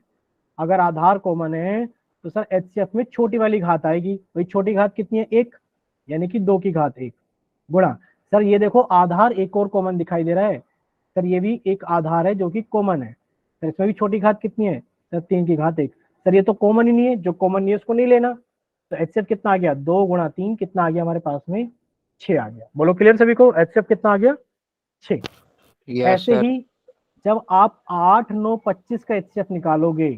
अगर आधार कॉमन है तो सर HCF में छोटी वाली घात आएगी, वही छोटी घात कितनी है 1, यानी कि 2 की घात 1 गुणा, सर ये देखो आधार एक और कॉमन दिखाई दे रहा है, सर ये भी एक आधार है जो कि कॉमन है, सर इसमें भी छोटी घात कितनी है सर 3 की घात 1। सर ये तो कॉमन ही नहीं है, जो कॉमन नहीं है उसको नहीं लेना। तो HCF कितना आ गया 2 गुणा 3 कितना आ गया हमारे पास में 6 आ गया। बोलो क्लियर सभी को, HCF कितना आ गया 6। Yes, ऐसे sir. ही जब आप 8, 9, 25 का HCF निकालोगे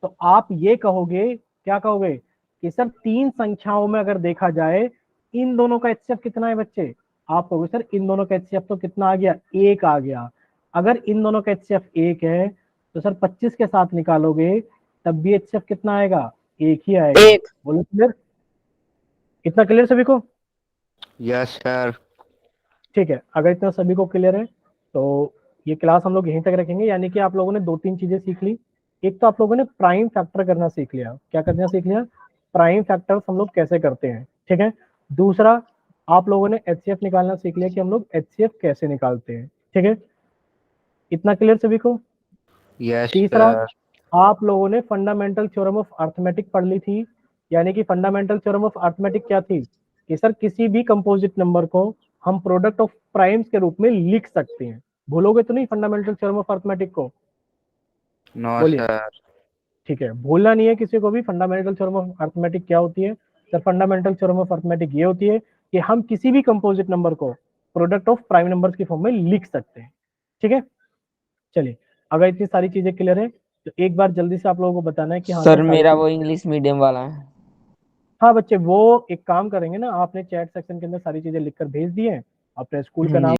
तो आप ये कहोगे, क्या कहोगे कि सर तीन संख्याओं में अगर देखा जाए इन दोनों का HCF कितना है बच्चे, आप कहोगे सर इन दोनों का HCF तो कितना आ गया 1 आ गया। अगर इन दोनों का HCF 1 है तो सर 25 के साथ निकालोगे तब भी HCF कितना आएगा 1 ही आएगा। एक। बोलो क्लियर, इतना क्लियर सभी को। Yes, sir. ठीक है, अगर इतना सभी को क्लियर है तो ये क्लास हम लोग यहीं तक रखेंगे। यानी कि आप लोगों ने 2-3 चीजें सीख ली। एक तो आप लोगों ने प्राइम फैक्टर करना सीख लिया, क्या करना सीख लिया, प्राइम फैक्टर्स हम लोग कैसे करते हैं। ठीक है, दूसरा आप लोगों ने HCF निकालना सीख लिया कि हम लोग HCF कैसे निकालते हैं। ठीक है, इतना क्लियर सभी को। Yes, तीसरा, sir. आप लोगों ने फंडामेंटल थ्योरम ऑफ अर्थमेटिक पढ़ ली थी। यानी कि फंडामेंटल थ्योरम ऑफ अर्थमेटिक क्या थी कि सर किसी भी कंपोजिट नंबर को हम प्रोडक्ट ऑफ प्राइम्स के रूप में लिख सकते हैं। भूलोगे तो नहीं फंडामेंटल थ्योरम ऑफ अर्थमेटिक को, No, बोलिए। sir. ठीक है, भूलना नहीं है किसी को भी फंडामेंटल थ्योरम ऑफ अर्थमेटिक क्या होती है। Sir fundamental theorem of arithmetic ये होती है कि हम किसी भी कंपोजिट नंबर को प्रोडक्ट ऑफ प्राइम नंबर्स की फॉर्म में लिख सकते हैं। ठीक है, चलिए, अगर इतनी सारी चीजें क्लियर है तो एक बार जल्दी से आप लोगों को बताना है कि हाँ सर सर सारी मेरा चीजें। वो इंग्लिश मीडियम वाला है। हाँ बच्चे, वो एक काम करेंगे ना, आपने चैट सेक्शन के अंदर सारी चीजें लिखकर भेज दी हैं, अपने स्कूल का नाम